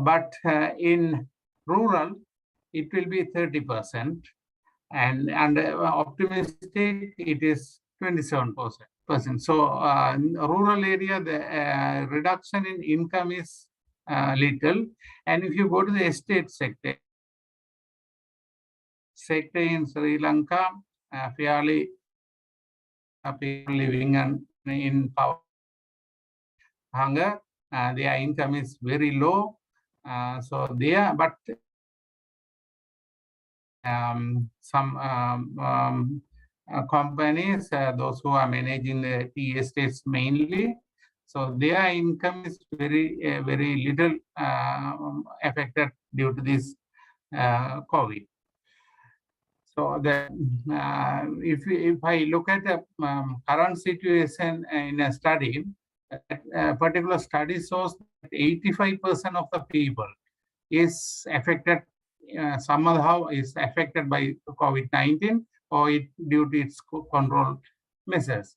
But in rural, it will be 30%. And optimistic, it is 27%. So rural area, the reduction in income is little. And if you go to the estate sector in Sri Lanka, fairly people living in hunger, their income is very low. So there, but some companies, those who are managing the tea estates mainly, so their income is very little affected due to this COVID. So the if I look at the current situation in a study, a particular study shows that 85% of the people is affected somehow is affected by COVID-19 or due to its control measures.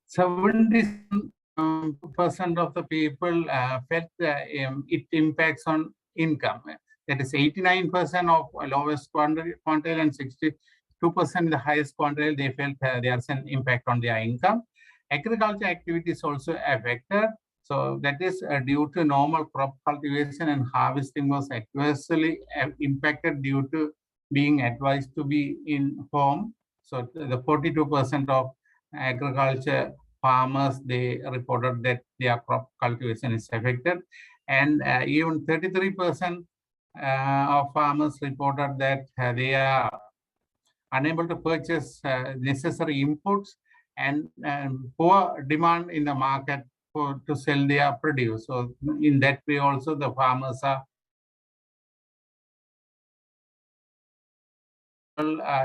70% of the people felt it impacts on income. That is 89% of lowest quantile and 62% the highest quantile, they felt there's an impact on their income. Agriculture activities also affected. So that is due to normal crop cultivation and harvesting was adversely impacted due to being advised to be in home. So the 42% of agriculture farmers, they reported that their crop cultivation is affected. And even 33% of farmers reported that they are unable to purchase necessary inputs and poor demand in the market to sell their produce. So in that way also the farmers are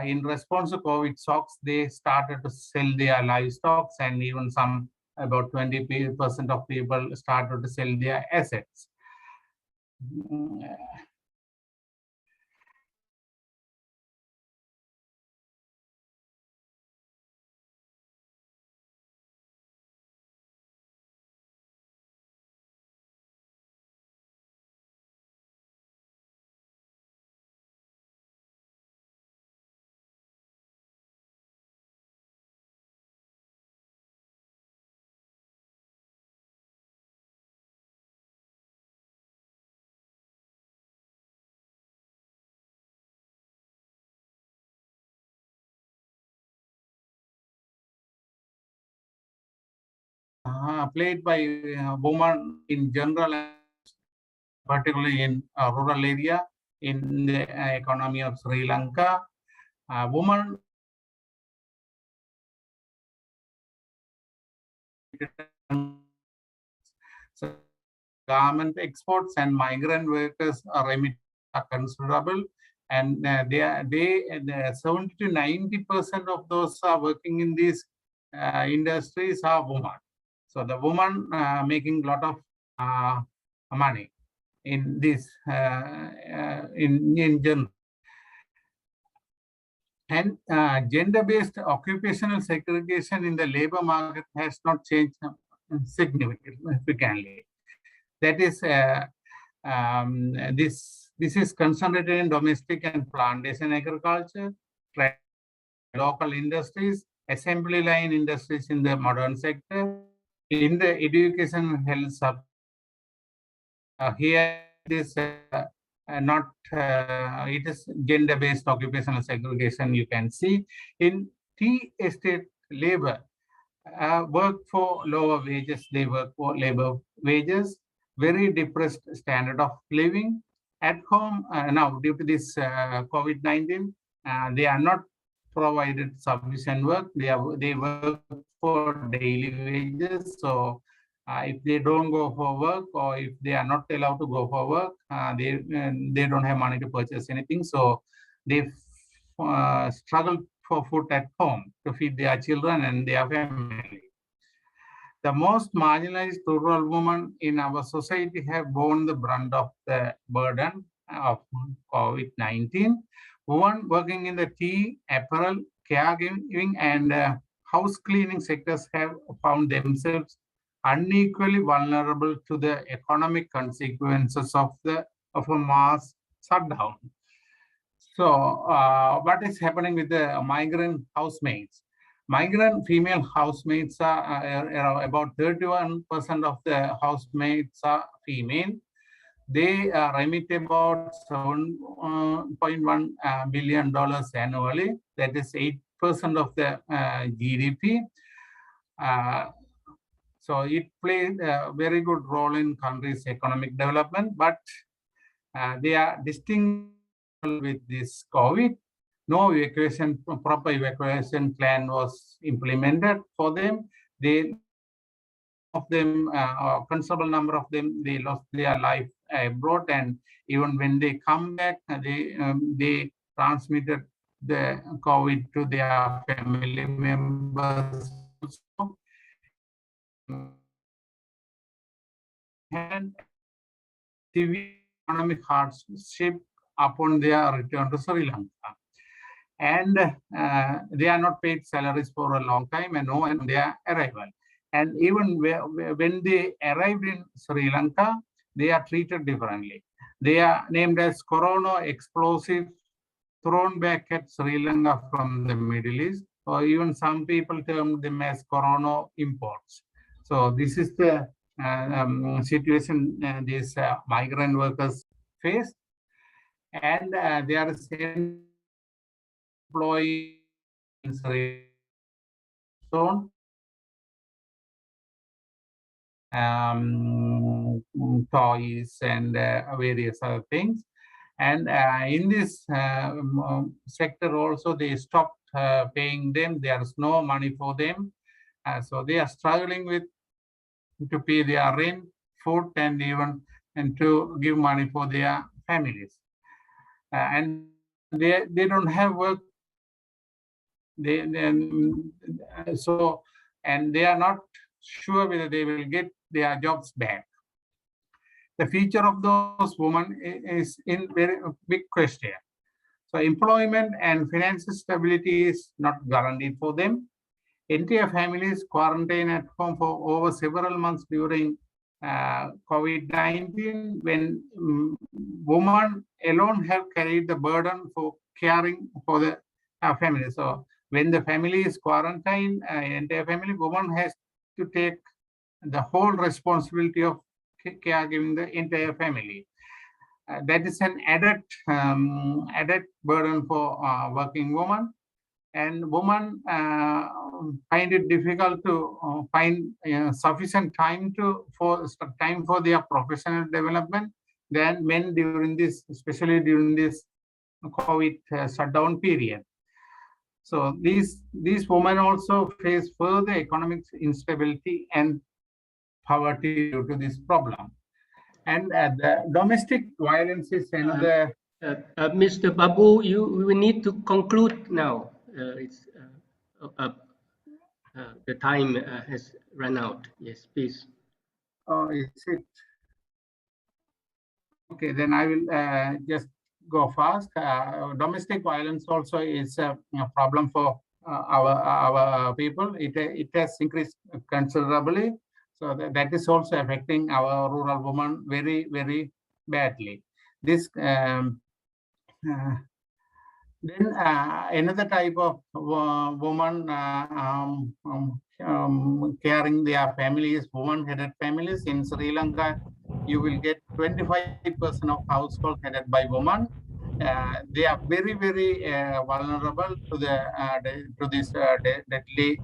in response to COVID shocks, they started to sell their livestock, and even some about 20% of people started to sell their assets. Played by women in general, particularly in rural area in the economy of Sri Lanka. Women so garment exports and migrant workers are considerable, and 70 to 90% of those are working in these industries are women. So the woman making a lot of money in this in general. And gender-based occupational segregation in the labor market has not changed significantly. That is, this is concentrated in domestic and plantation agriculture, local industries, assembly line industries in the modern sector, in the education and health sub. Here it is not, it is gender-based occupational segregation you can see. In tea estate labor, work for lower wages, they work for labor wages, very depressed standard of living. At home, now due to this COVID-19, they are not provided sufficient work. They work for daily wages. So if they don't go for work, or if they are not allowed to go for work, they don't have money to purchase anything. So they struggle for food at home to feed their children and their family. The most marginalized rural women in our society have borne the brunt of the burden of COVID-19. Women working in the tea, apparel, caregiving, and house cleaning sectors have found themselves unequally vulnerable to the economic consequences of a mass shutdown. So what is happening with the migrant housemaids? Migrant female housemates are about 31% of the housemates are female. They remit about $7.1 billion annually. That is 8% of the GDP. So it plays a very good role in country's economic development, but they are distinct with this COVID. No evacuation, proper evacuation plan was implemented for them. A considerable number of them, they lost their life abroad, and even when they come back, they transmitted the COVID to their family members also. And severe economic hardship upon their return to Sri Lanka. And they are not paid salaries for a long time, and no, and their arrival. And even when they arrived in Sri Lanka, they are treated differently. They are named as Corona explosives thrown back at Sri Lanka from the Middle East, or even some people term them as Corona imports. So this is the situation these migrant workers face, and they are employed in Sri Lanka. zone, toys and various other things. And in this sector also, they stopped paying them. There is no money for them. So they are struggling with to pay their rent, food, and even to give money for their families. And they don't have work. And they are not sure whether they will get their jobs back. The future of those women is in very big question. So employment and financial stability is not guaranteed for them. Entire families quarantine at home for over several months during COVID-19, when women alone have carried the burden for caring for the family. So when the family is quarantined, entire family, woman has to take the whole responsibility of caregiving the entire family. That is an added burden for working women, and women find it difficult to find sufficient time for their professional development than men during this, especially during this COVID shutdown period. So these women also face further economic instability and poverty due to this problem. And the domestic violence is another. Mr. Babu, we need to conclude now. The time has run out. Yes, please. Oh, is it? Okay, then I will just go fast. Domestic violence also is a problem for our people. It has increased considerably. So that is also affecting our rural women very, very badly. This then another type of woman caring their families, woman-headed families in Sri Lanka. You will get 25% of households headed by women. They are very, very vulnerable to this deadly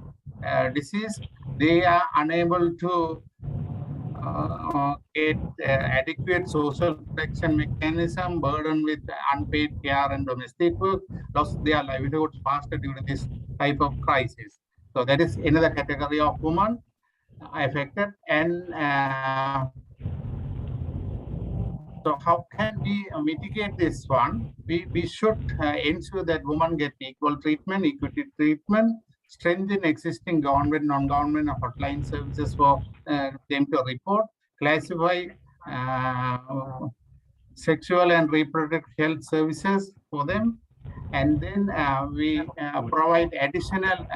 disease. They are unable to get adequate social protection mechanism, burdened with unpaid care and domestic work, lost their livelihoods faster during this type of crisis. So that is another category of women affected. And so how can we mitigate this one? We should ensure that women get equal treatment, equity treatment, strengthen existing government, non-government hotline services for them to report, classify sexual and reproductive health services for them, and then we provide additional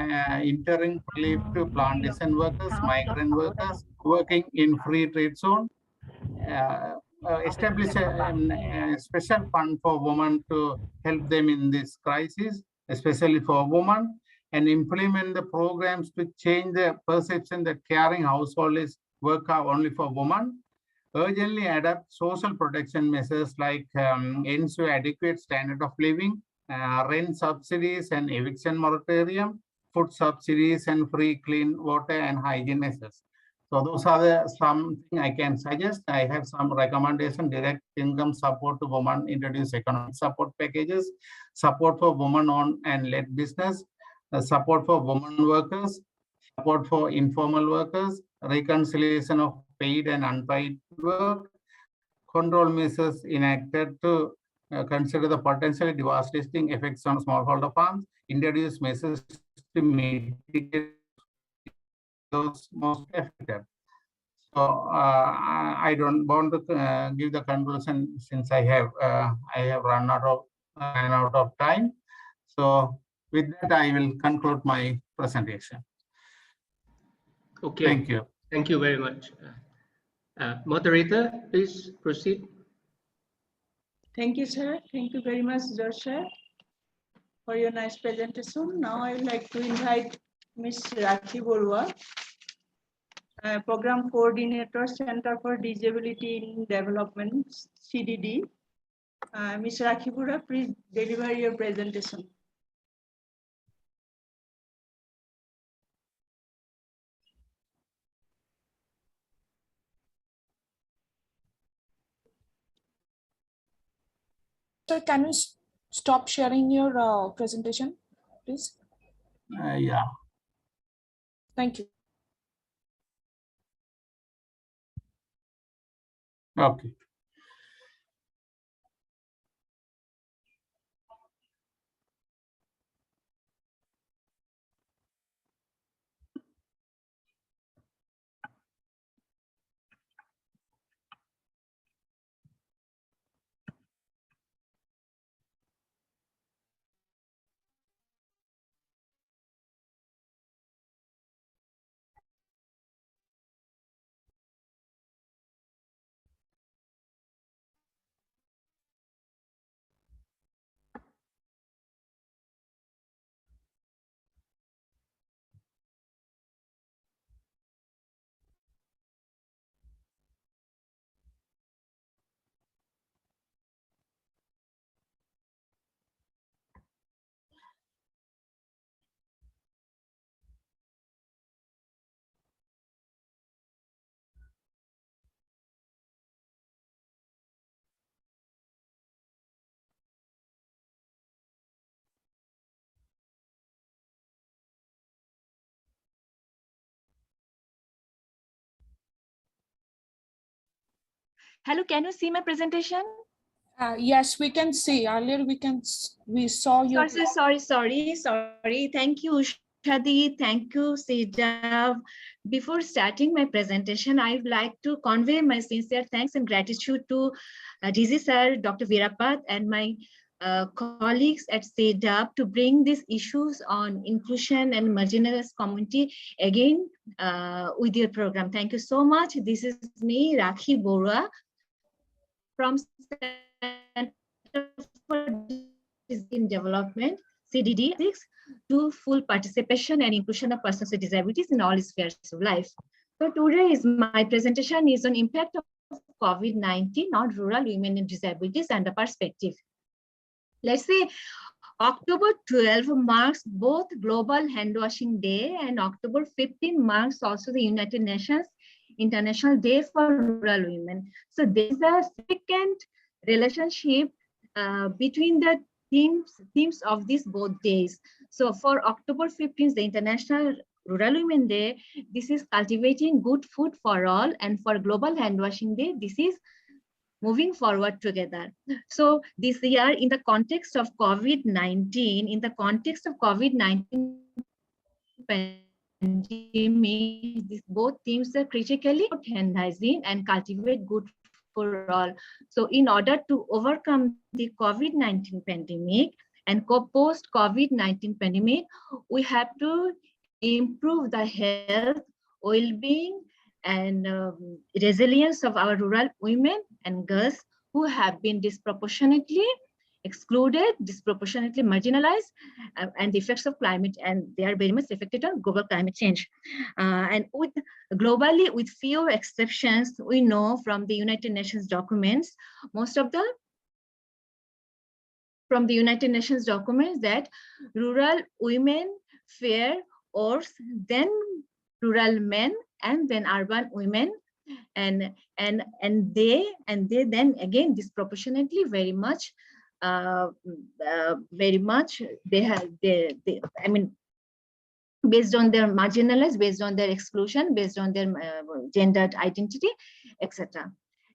interim relief to plantation workers, migrant workers working in free trade zone. Establish a special fund for women to help them in this crisis, especially for women, and implement the programs to change the perception that caring household is work only for women. Urgently adapt social protection measures like ensure adequate standard of living, rent subsidies and eviction moratorium, food subsidies and free clean water and hygiene measures. So those are something I can suggest. I have some recommendation: direct income support to women, introduce economic support packages, support for women-owned and led business, support for women workers, support for informal workers, reconciliation of paid and unpaid work, control measures enacted to consider the potentially devastating effects on smallholder farms, introduce measures to mitigate those most affected. So I don't want to give the conclusion since I have run out of time. So with that, I will conclude my presentation. Okay. Thank you. Thank you very much. Moderator, please proceed. Thank you, sir. Thank you very much, Joshua, for your nice presentation. Now I would like to invite Ms. RakhI Boruah, Program Coordinator, Center for Disability in Development, CDD. Ms. RakhI Boruah, please deliver your presentation. Sir, can you stop sharing your presentation, please? Yeah. Thank you. Okay. Hello, can you see my presentation? Yes, we can see. Earlier we saw your. Sorry. Thank you, Ushadi. Thank you, CIRDAP. Before starting my presentation, I would like to convey my sincere thanks and gratitude to DG Sir, Dr. Rajabhat, and my colleagues at CIRDAP to bring these issues on inclusion and marginalized community again with your program. Thank you so much. This is me, RakhI Boruah, from Center for in Development, CDD, to full participation and inclusion of persons with disabilities in all spheres of life. So today my presentation is on impact of COVID-19 on rural women with disabilities and the perspective. Let's say October 12 marks both Global Hand Washing Day and October 15 marks also the United Nations International Day for Rural Women. So there's a significant relationship between the themes of these both days. So for October 15th, the International Rural Women Day, this is cultivating good food for all, and for Global Hand Washing Day, this is moving forward together. So this year, in the context of COVID-19, pandemic, these both themes are critically hand hygiene and cultivate good for all. So in order to overcome the COVID-19 pandemic and post COVID-19 pandemic, we have to improve the health, well-being, and resilience of our rural women and girls who have been disproportionately excluded, disproportionately marginalized, and the effects of climate, and they are very much affected on global climate change. And globally, with few exceptions, we know from the United Nations documents, from the United Nations documents that rural women fare worse than rural men and then urban women, and they then again disproportionately very much I mean, based on their marginalized, based on their exclusion, based on their gendered identity, etc.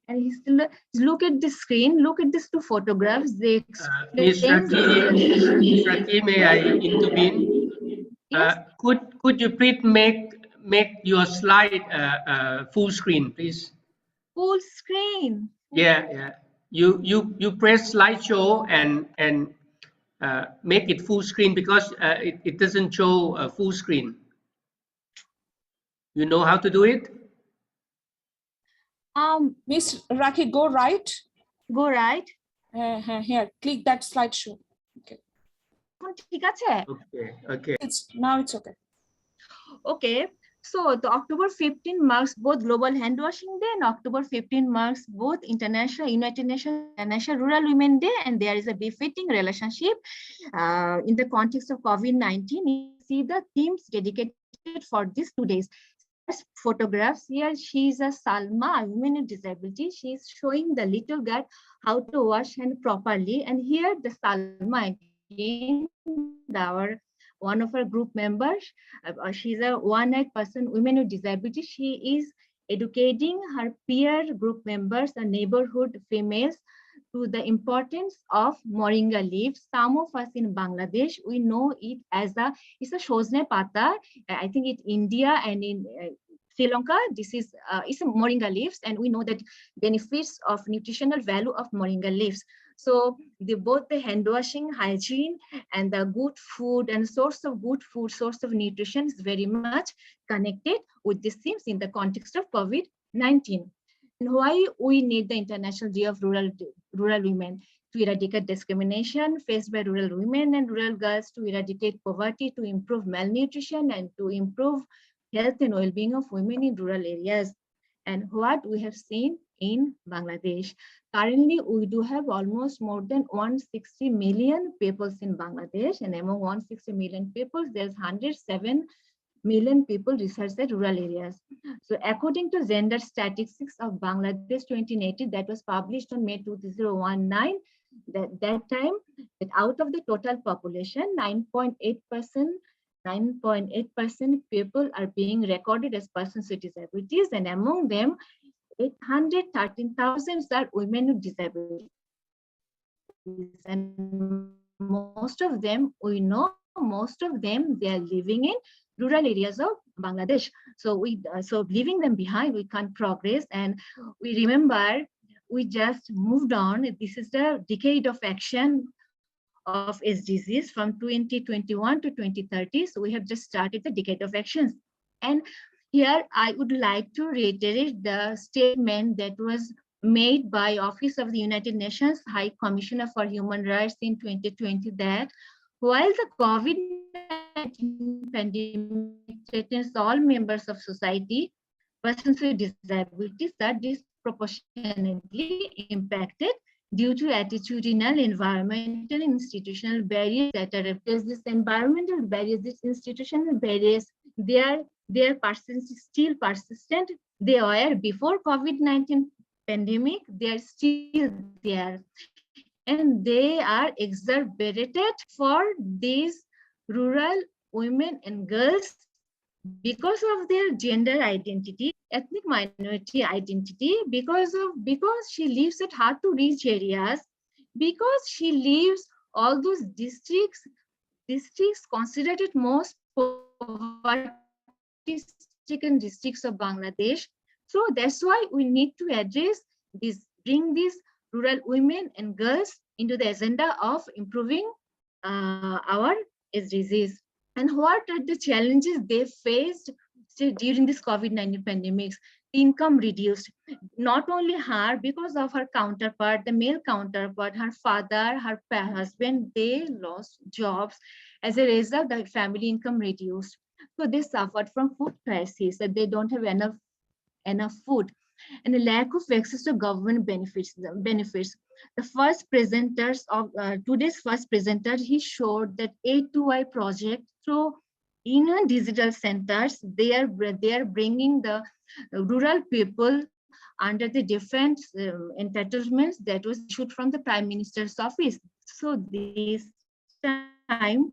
And he's still, look at the screen, look at these two photographs. They Ms. RakhI, may I intervene? Yes. Could you please make your slide full screen, please? Full screen. Yeah. You press slideshow and make it full screen, because it doesn't show full screen. You know how to do it? Miss RakhI, go right. Go right. Here, click that slideshow. Okay. Okay. Now it's okay. Okay. So the October 15 marks both Global Hand Washing Day and October 15 marks both United Nations International Rural Women Day, and there is a befitting relationship in the context of COVID-19. You see the themes dedicated for these 2 days. photographs. Here she is a Salma, a woman with disability. She is showing the little girl how to wash hand properly. And here the Salma again, one of our group members. She's a one-eyed person, women with disability. She is educating her peer group members and neighborhood females to the importance of moringa leaves. Some of us in Bangladesh, we know it as it's a shozne pata. I think in India and in Sri Lanka, this is it's a moringa leaves, and we know that benefits of nutritional value of moringa leaves. So both the hand washing, hygiene, and the good food and source of good food, source of nutrition is very much connected with these themes in the context of COVID-19. And why we need the International Day of Rural Women? To eradicate discrimination faced by rural women and rural girls, to eradicate poverty, to improve malnutrition, and to improve health and well-being of women in rural areas. And what we have seen in Bangladesh. Currently, we do have almost more than 160 million people in Bangladesh, and among 160 million people, there's 107 million people researched at rural areas. So according to Gender Statistics of Bangladesh 2018, that was published on May 2019, that time, that out of the total population, 9.8% people are being recorded as persons with disabilities, and among them, 813,000 are women with disabilities. And most of them, we know, most of them, they are living in rural areas of Bangladesh. So so leaving them behind, we can't progress. And we remember, we just moved on. This is the decade of action of SDGs from 2021 to 2030. So we have just started the decade of actions. And here I would like to reiterate the statement that was made by Office of the United Nations High Commissioner for Human Rights in 2020, that while the COVID-19 pandemic threatens all members of society, persons with disabilities are disproportionately impacted due to attitudinal, environmental, institutional barriers that are replaced. These environmental barriers, these institutional barriers, they are still persistent. They were before COVID-19 pandemic, they are still there. And they are exacerbated for these rural women and girls because of their gender identity, ethnic minority identity, because she lives at hard to reach areas, because she lives all those districts considered it most poverty-stricken districts of Bangladesh. So that's why we need to address this, bring these rural women and girls into the agenda of improving our SDGs. And what are the challenges they faced during this COVID-19 pandemics? Income reduced, not only her, because of her counterpart, the male counterpart, her father, her husband, they lost jobs. As a result, the family income reduced. So they suffered from food crisis, that they don't have enough food, and a lack of access to government benefits. The first presenters of today's first presenter, he showed that A2I project through in digital centers, they are bringing the rural people under the different entitlements that was issued from the Prime Minister's office. So this time,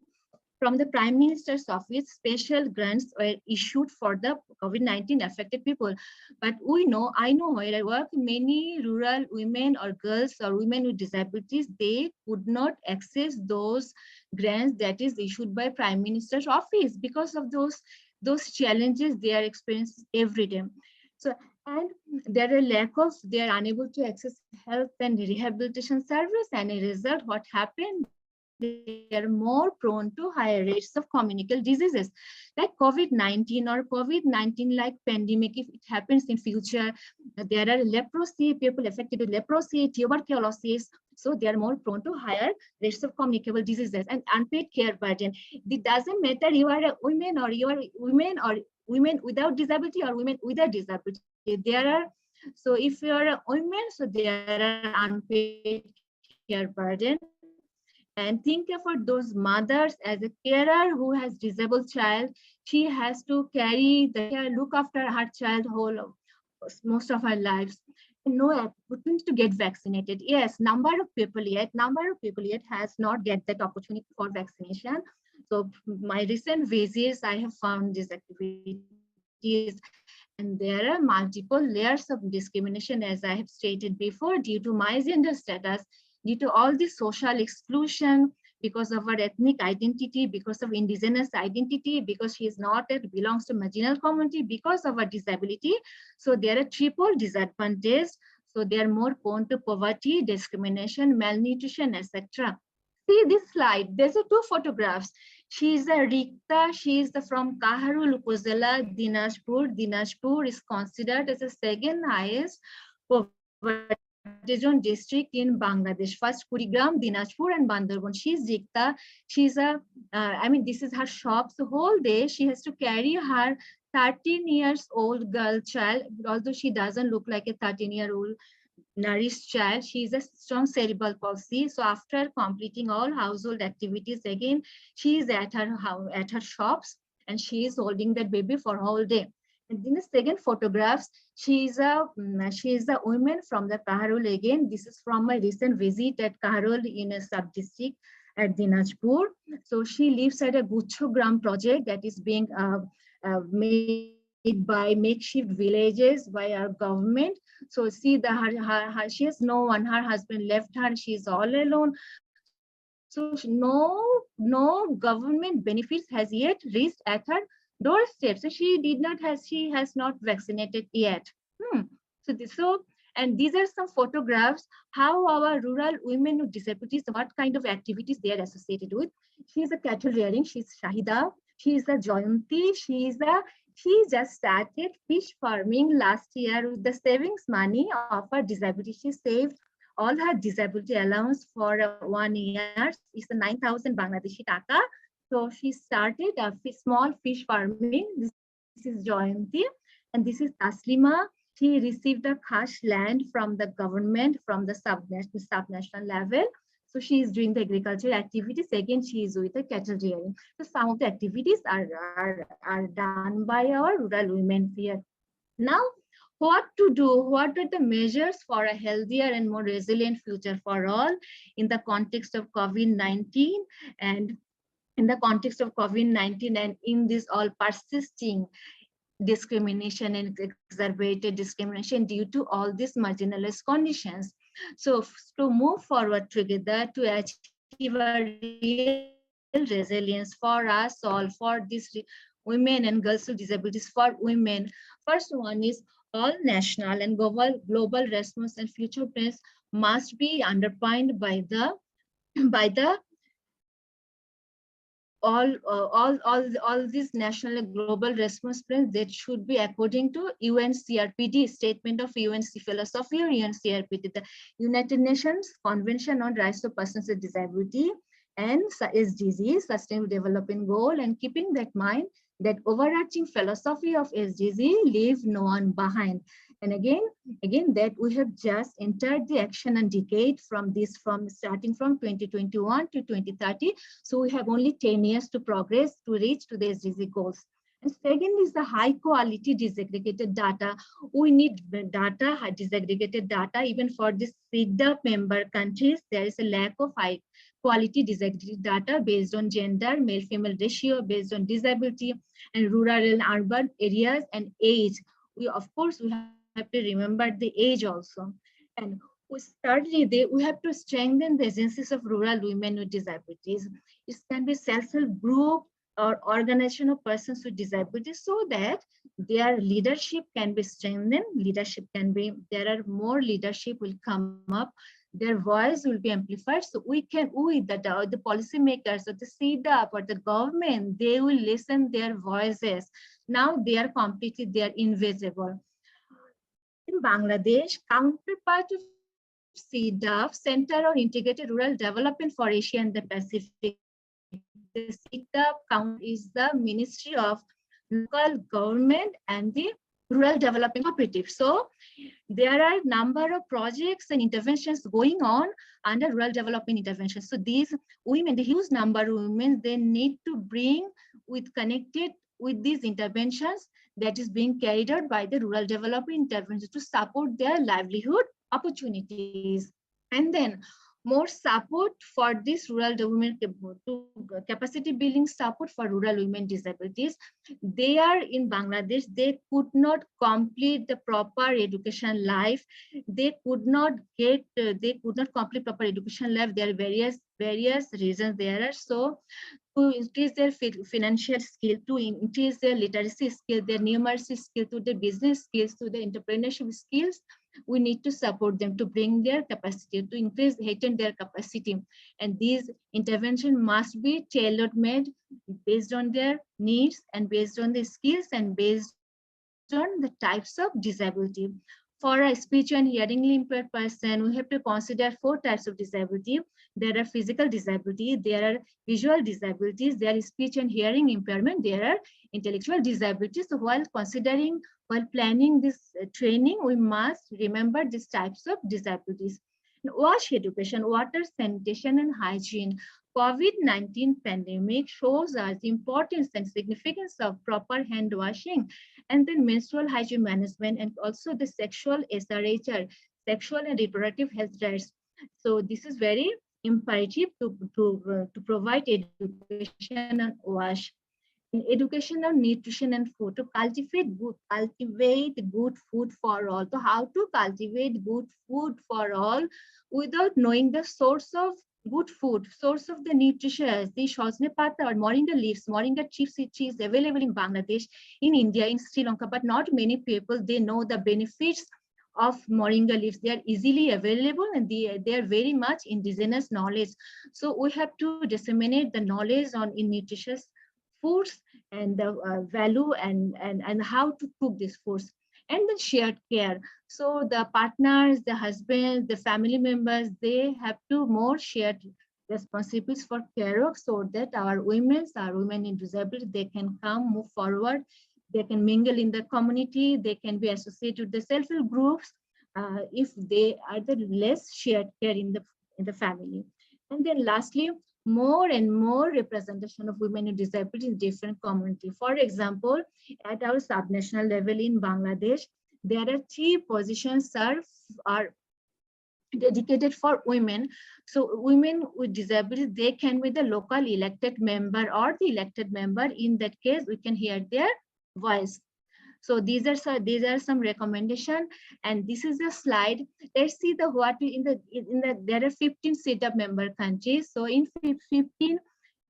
from the Prime Minister's office, special grants were issued for the COVID-19 affected people. But I know where I work, many rural women or girls or women with disabilities, they could not access those grants that is issued by Prime Minister's office because of those challenges they are experiencing every day. So, and there are they are unable to access health and rehabilitation service, and as a result, what happened? They are more prone to higher rates of communicable diseases like COVID-19 or COVID-19 like pandemic. If it happens in future, there are leprosy, people affected with leprosy, tuberculosis. So they are more prone to higher rates of communicable diseases and unpaid care burden. It doesn't matter you are a woman or you are women without disability or women with a disability. So if you are a woman, so there are unpaid care burden. And think about those mothers as a carer who has disabled child. She has to carry the care, look after her child most of her lives. No opportunity to get vaccinated. Yes, number of people yet has not get that opportunity for vaccination. So my recent visits, I have found these activities, and there are multiple layers of discrimination, as I have stated before, due to my gender status, due to all the social exclusion, because of our ethnic identity, because of indigenous identity, because she is not yet belongs to marginal community, because of our disability. So there are triple disadvantages. So they are more prone to poverty, discrimination, malnutrition, etc. See this slide. There's a two photographs. She is a Rikta. She is from Kaharul Upazila, Dinajpur. Dinajpur is considered as the second highest poverty zone district in Bangladesh. First, Kurigram, Dinajpur, and Bandarban. She's Rikta. She's this is her shop. So whole day she has to carry her 13 years old girl child, although she doesn't look like a 13-year-old nourished child. She is a strong cerebral palsy. So after completing all household activities, again, she is at her shops, and she is holding that baby for whole day. And in the second photographs, she is a woman from the Kaharul again. This is from my recent visit at Kaharul in a sub-district at Dinajpur. So she lives at a Guchhogram project that is being made by makeshift villages by our government. So see she has no one. Her husband left her. She is all alone. So no government benefits has yet reached at her doorstep. So she has not vaccinated yet. And these are some photographs how our rural women with disabilities, what kind of activities they are associated with. She is a cattle rearing. She's Shahida. She is a Jayanti. She just started fish farming last year with the savings money of her disability. She saved all her disability allowance for 1 year. It's a 9,000 Bangladeshi taka. So she started a small fish farming. This is Jayanti, and this is Taslima. She received a cash land from the government, from the subnational level. So she is doing the agricultural activities. Again, she is with the cattle rearing. So some of the activities are done by our rural women here. Now, what to do? What are the measures for a healthier and more resilient future for all in the context of COVID-19 and in the context of COVID-19 and in this all persisting discrimination and exacerbated discrimination due to all these marginalized conditions. So to move forward together to achieve a real resilience for us all, for these women and girls with disabilities, for women. First one is all national and global response and future plans must be underpinned by the all these national and global response plans that should be according to UNCRPD, statement of UNC philosophy, or UNCRPD, the United Nations Convention on Rights of Persons with Disability, and SDG, Sustainable Development Goal, and keeping that mind, that overarching philosophy of SDG, leave no one behind. And again, that we have just entered the action and decade from starting from 2021 to 2030. So we have only 10 years to progress to reach to the SDG goals. And second is the high quality disaggregated data. We need data, disaggregated data, even for the CIRDAP member countries. There is a lack of high quality disaggregated data based on gender, male-female ratio, based on disability, and rural and urban areas, and age. Of course, we have to remember the age also. And thirdly, we have to strengthen the agencies of rural women with disabilities. It can be self-help group or organization of persons with disabilities, so that their leadership can be strengthened. There are more leadership will come up. Their voice will be amplified. So the policymakers or the CIRDAP or the government, they will listen their voices. Now they are invisible. In Bangladesh, counterpart of CIRDAP, Center on Integrated Rural Development for Asia and the Pacific. The CIRDAP is the Ministry of Local Government and the rural development cooperative. So there are number of projects and interventions going on under rural development intervention. So these women, the huge number of women, they need to bring connected with these interventions that is being carried out by the rural development interventions to support their livelihood opportunities. And then more support for this rural development capacity building support for rural women disabilities. They are in Bangladesh, they could not complete the proper education life. They could not complete proper education life. There are various reasons there are. So to increase their financial skill, to increase their literacy skill, their numeracy skill, to the business skills, to the entrepreneurship skills, we need to support them to bring their capacity, to heighten their capacity. And these interventions must be tailor-made based on their needs and based on the skills and based on the types of disability. For a speech and hearingly impaired person, we have to consider 4 types of disability. There are physical disability, there are visual disabilities, there is speech and hearing impairment, there are intellectual disabilities. So while planning this training, we must remember these types of disabilities. WASH education, water, sanitation, and hygiene. COVID-19 pandemic shows us the importance and significance of proper hand washing, and then menstrual hygiene management, and also the sexual SRHR, sexual and reproductive health rights. So this is very imperative to provide education on WASH. In education on nutrition and food, to cultivate good food for all. So how to cultivate good food for all without knowing the source of good food, source of the nutritious, the Shosne Pata or Moringa leaves, Moringa chips, which is available in Bangladesh, in India, in Sri Lanka, but not many people, they know the benefits of Moringa leaves. They are easily available and they are very much indigenous knowledge. So we have to disseminate the knowledge on nutritious foods and the value and how to cook these foods. And then shared care. So the partners, the husbands, the family members, they have to more shared responsibilities for care of, so that our women in disability, they can come, move forward, they can mingle in the community, they can be associated with the self-help groups if they are the less shared care in the family. And then lastly, more and more representation of women with disability in different communities. For example, at our subnational level in Bangladesh, there are 3 positions are dedicated for women. So women with disabilities, they can be the local elected member or the elected member. In that case, we can hear their voice. So these are some recommendation, and this is a slide. Let's see there are 15 CIRDAP member countries. So in 15,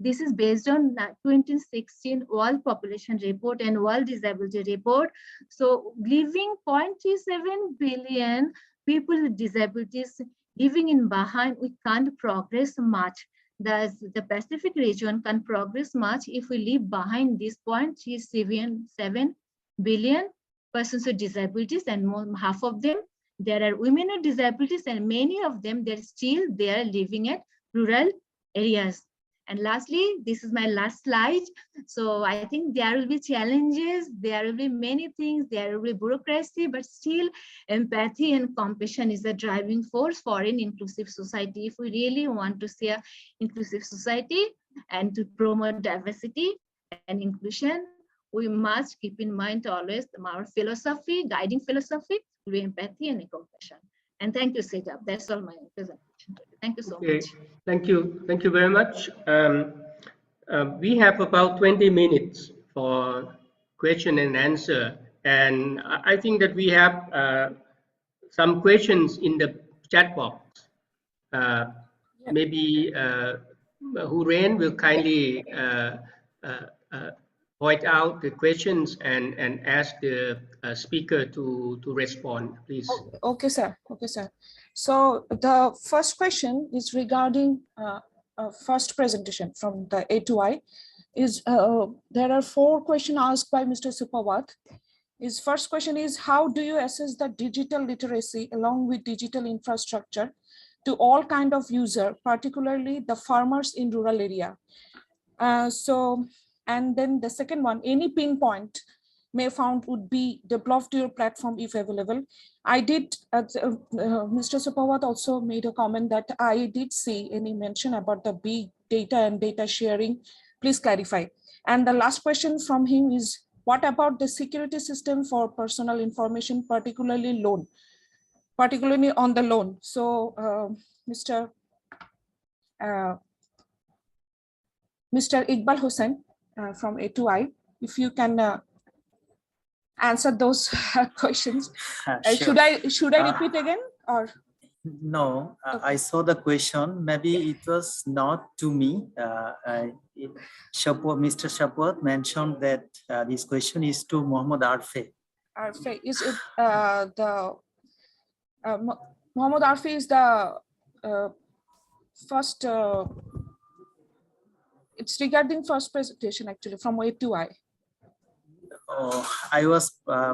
this is based on 2016 World Population Report and World Disability Report. So living 0.37 billion people with disabilities living in Bahrain, we can't progress much. The Pacific region can progress much if we leave behind this 0.37 billion persons with disabilities, and half of them, there are women with disabilities, and many of them, they're living at rural areas. And lastly, this is my last slide. So I think there will be challenges, there will be many things, there will be bureaucracy, but still empathy and compassion is the driving force for an inclusive society. If we really want to see an inclusive society and to promote diversity and inclusion, we must keep in mind always our philosophy, guiding philosophy, with empathy and compassion. And thank you, CIRDAP. That's all my presentation. Thank you so much. Thank you. Thank you very much. We have about 20 minutes for question and answer. And I think that we have some questions in the chat box. Maybe Huren will kindly point out the questions and ask the speaker to respond, please. Okay, sir. Okay, sir. So the first question is regarding first presentation from the A to I. There are 4 questions asked by Mr. Supawat. His first question is, how do you assess the digital literacy along with digital infrastructure to all kind of user, particularly the farmers in rural area? And then the second one, any pinpoint may found would be developed to your platform if available. I did, Mr. Supawat also made a comment that I did see any mention about the big data and data sharing. Please clarify. And the last question from him is, what about the security system for personal information, particularly on the loan? So Mr. Iqbal Hussain from A2I, if you can answer those questions. Sure. Should I repeat again or? No, Okay. I saw the question. Maybe it was not to me. Mr. Shapwat mentioned that this question is to Mohammad Arfe. Arfe, is it Mohammad Arfe is the first, it's regarding first presentation actually from A2I. I was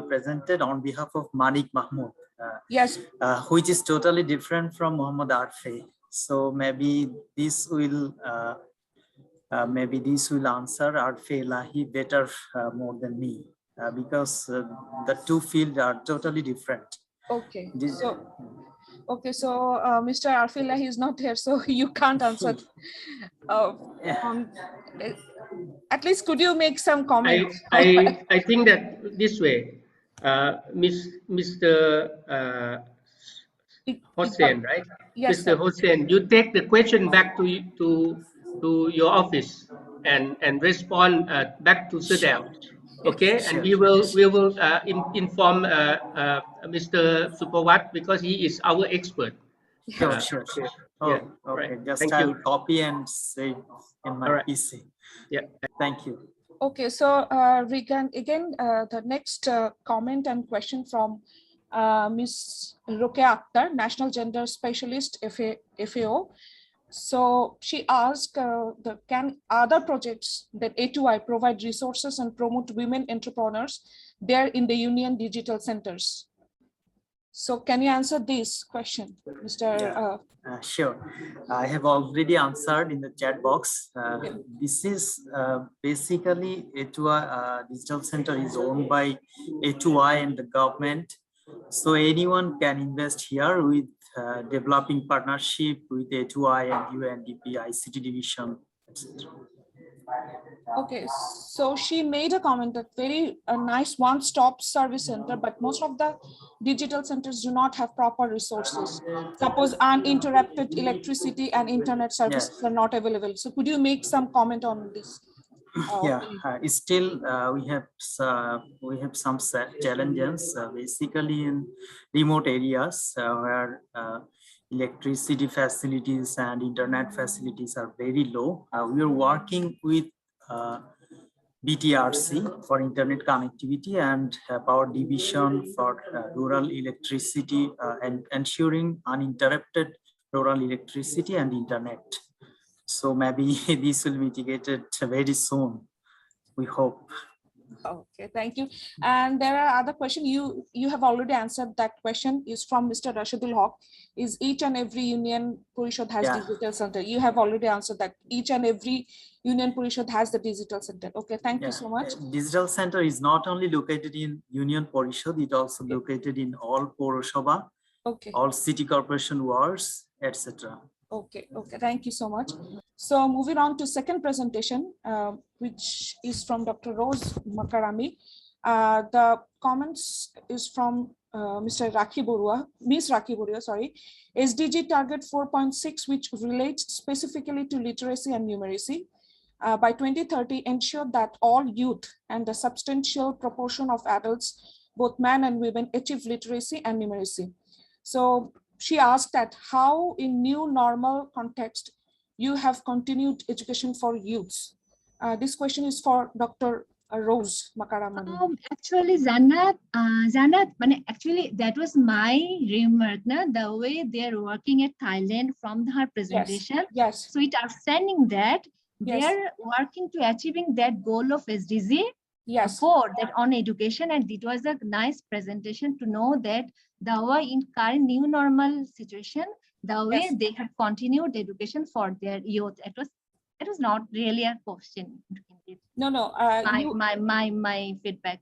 presented on behalf of Manik Mahmood. Yes. Which is totally different from Mohammad Arfe. So maybe this will answer Arfe Elahi better more than me, because the two fields are totally different. Okay. So Mr. Arfe Elahi is not here, so you can't answer. At least could you make some comments? I think that this way, Mr. Hossain, right? Yes, Mr. sir. Hossain, you take the question back to your office and respond back to CIRDAP. Okay, Sure. and we will inform Mr. Supawat because he is our expert. Sure. Oh, yeah, okay. right. Just Thank I'll you. copy and save in my PC. Yeah. Thank you. Okay, so we can again the next comment and question from Ms. Ruqya Akhtar, National Gender Specialist, FAO. So she asked, can other projects that A2I provide resources and promote women entrepreneurs there in the Union Digital Centers? So can you answer this question, Mr. Sure. I have already answered in the chat box. This is basically A2I Digital Center is owned by A2I and the government. So anyone can invest here with developing partnership with A2I and UNDP, ICT division, etc. Okay, so she made a comment that very nice one-stop service center, but most of the digital centers do not have proper resources. Suppose uninterrupted electricity and internet services are not available. So could you make some comment on this? Still we have some challenges basically in remote areas where electricity facilities and internet facilities are very low. We are working with BTRC for internet connectivity and power division for rural electricity and ensuring uninterrupted rural electricity and internet. So maybe this will be mitigated very soon, we hope. Okay, thank you. And there are other questions. You have already answered that question. Is from Mr. Rashidul Haq. Is each and every union Parishad has digital center? You have already answered that. Each and every union Parishad has the digital center. Okay, thank you so much. Digital center is not only located in Union Parishad, it also located in all Poroshobha, all city corporation wards, etc. Okay, thank you so much. So moving on to second presentation, which is from Dr. Rose Makaramani. The comments is from Mr. Boruah, Ms. Boruah, sorry. SDG target 4.6, which relates specifically to literacy and numeracy. By 2030, ensure that all youth and a substantial proportion of adults, both men and women, achieve literacy and numeracy. So she asked that how in new normal context you have continued education for youths. This question is for Dr. Rose Makaramani. Actually, Zanat, actually that was my remark, the way they are working at Thailand from her presentation. Yes. So it outstanding that they are working to achieving that goal of SDG. For that on education, and it was a nice presentation to know that the way in current new normal situation, the way they have continued education for their youth. It was not really a question. No. My feedback.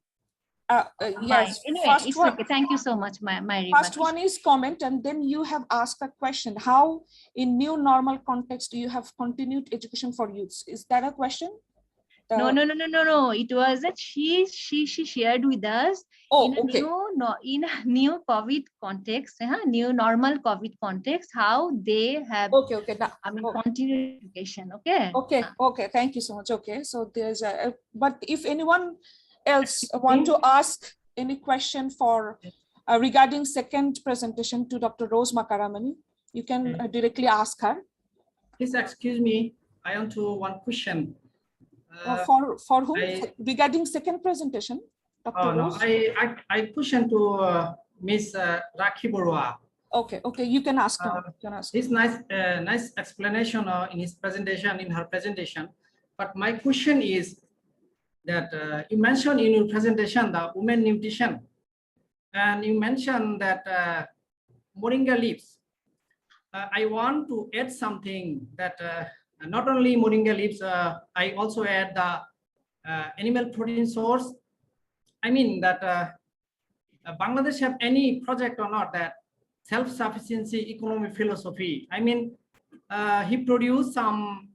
Yes, Anyway, first it's one, okay. Thank you so much. My first remark. one is comment, and then you have asked a question. How in new normal context do you have continued education for youths? Is that a question? No. It wasn't. She shared with us Oh, in a okay. in a new COVID context, new normal COVID context, how they have. Okay. Continued education. Okay. Okay. Thank you so much. Okay, so there's but if anyone else want to ask any question for regarding second presentation to Dr. Rose Makaramani, you can directly ask her. Please excuse me. I want to one question. For whom? Regarding second presentation, Dr. Rose? I question to Miss RakhI Boruah. Okay, you can ask now. His nice explanation in his presentation, in her presentation. But my question is that you mentioned in your presentation the women nutrition, and you mentioned that moringa leaves. I want to add something that not only moringa leaves, I also add the animal protein source. I mean that Bangladesh have any project or not that self-sufficiency economy philosophy. I mean, he produced some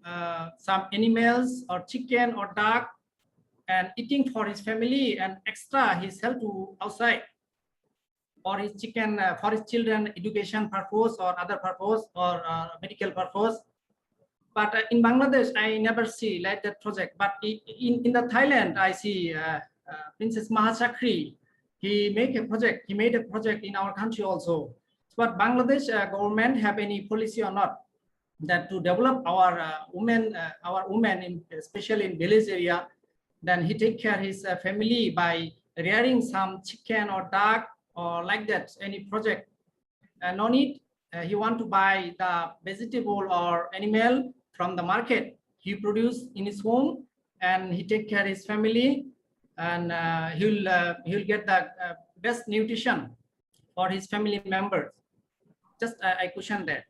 animals or chicken or duck and eating for his family, and extra he sell to outside for his chicken, for his children education purpose or other purpose or medical purpose. But in Bangladesh, I never see like that project. But in the Thailand, I see Princess Mahachakri. He made a project in our country also. But Bangladesh government have any policy or not that to develop our women, especially in village area, then he take care of his family by rearing some chicken or duck or like that, any project. No need, he want to buy the vegetable or animal from the market. He produce in his home and he take care of his family, and he'll get the best nutrition for his family members. Just I question that.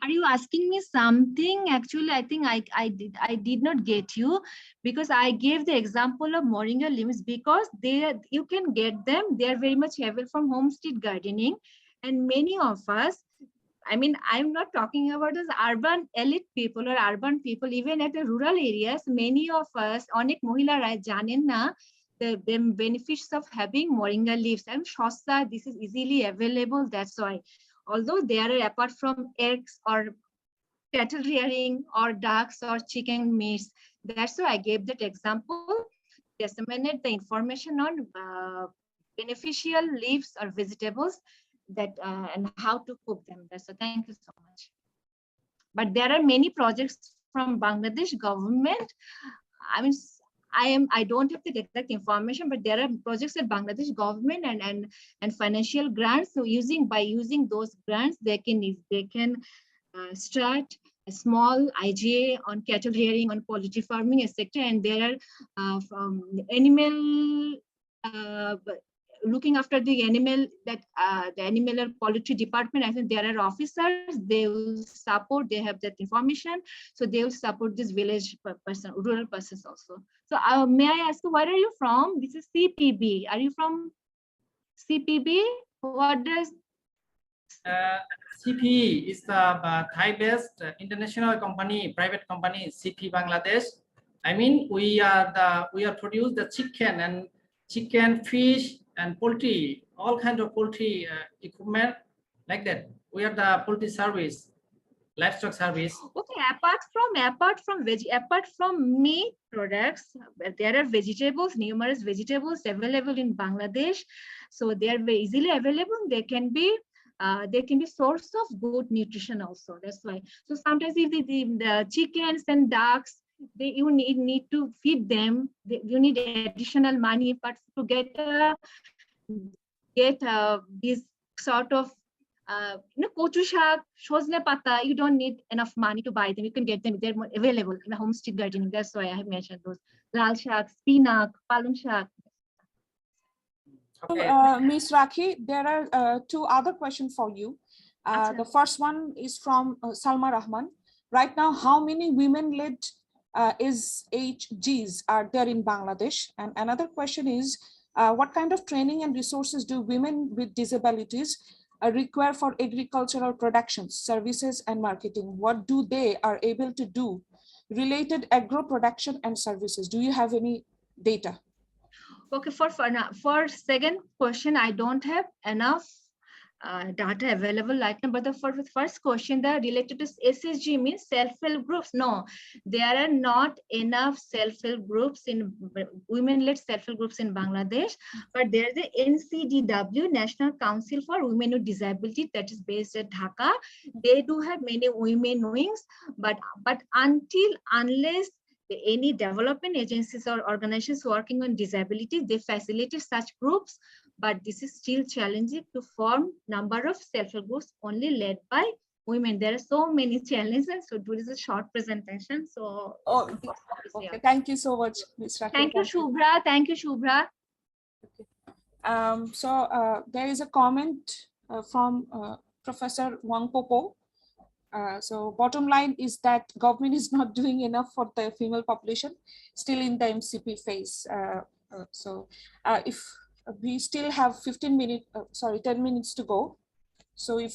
Are you asking me something? Actually, I think I did not get you, because I gave the example of moringa leaves because you can get them. They are very much available from homestead gardening, and many of us, I mean, I'm not talking about those urban elite people or urban people, even at the rural areas, many of us, onek mohila janen na the benefits of having moringa leaves. And shossa, this is easily available. That's why, although there are, apart from eggs or cattle rearing or ducks or chicken meats, that's why I gave that example, disseminate the information on beneficial leaves or vegetables that and how to cook them. So thank you so much. But there are many projects from Bangladesh government. I mean, I don't have the exact information, but there are projects at Bangladesh government and financial grants. So by using those grants, they can start a small IGA on cattle rearing, on poultry farming, etc. And there are from animal looking after the animal, that the animal or poultry department. I think there are officers. They will support. They have that information, so they will support this village person, rural persons also. So may I ask you, where are you from? This is CPB. Are you from CPB? What does CP is the Thai-based international company, private company, CP Bangladesh. I mean, we are produce the chicken, fish, and poultry, all kinds of poultry equipment like that. We are the poultry service, livestock service. Okay, apart from meat products, there are vegetables, numerous vegetables available in Bangladesh. So they are very easily available. They can be source of good nutrition also. That's why. So sometimes if the chickens and ducks, you need to feed them. You need additional money, but to get this sort of kochu shak, shozne pata, you don't need enough money to buy them. You can get them. They're more available in the homestead gardening. That's why I have mentioned those. Lal shak, spinach, palung shak. Okay. Ms. RakhI, there are two other questions for you. The first one is from Salma Rahman. Right now, how many women-led SHGs are there in Bangladesh? And another question is, What kind of training and resources do women with disabilities require for agricultural productions, services, and marketing? What do they are able to do related agro production and services? Do you have any data? Okay, for second question, I don't have enough data available right now, but for the first question, the related to SSG means self-help groups. No, there are not enough self-help groups in women-led self-help groups in Bangladesh, but there's the NCDW, National Council for Women with Disability, that is based at Dhaka. They do have many women wings, but unless any development agencies or organizations working on disability, they facilitate such groups, but this is still challenging to form number of self-help groups only led by women. There are so many challenges, so this is a short presentation. So okay. Thank you so much, Ms. RakhI. Thank you, Shubhra. Thank you, Shubhra. Okay. There is a comment from Professor Wangpopo. So bottom line is that government is not doing enough for the female population, still in the MCP phase. If we still have 10 minutes to go. So if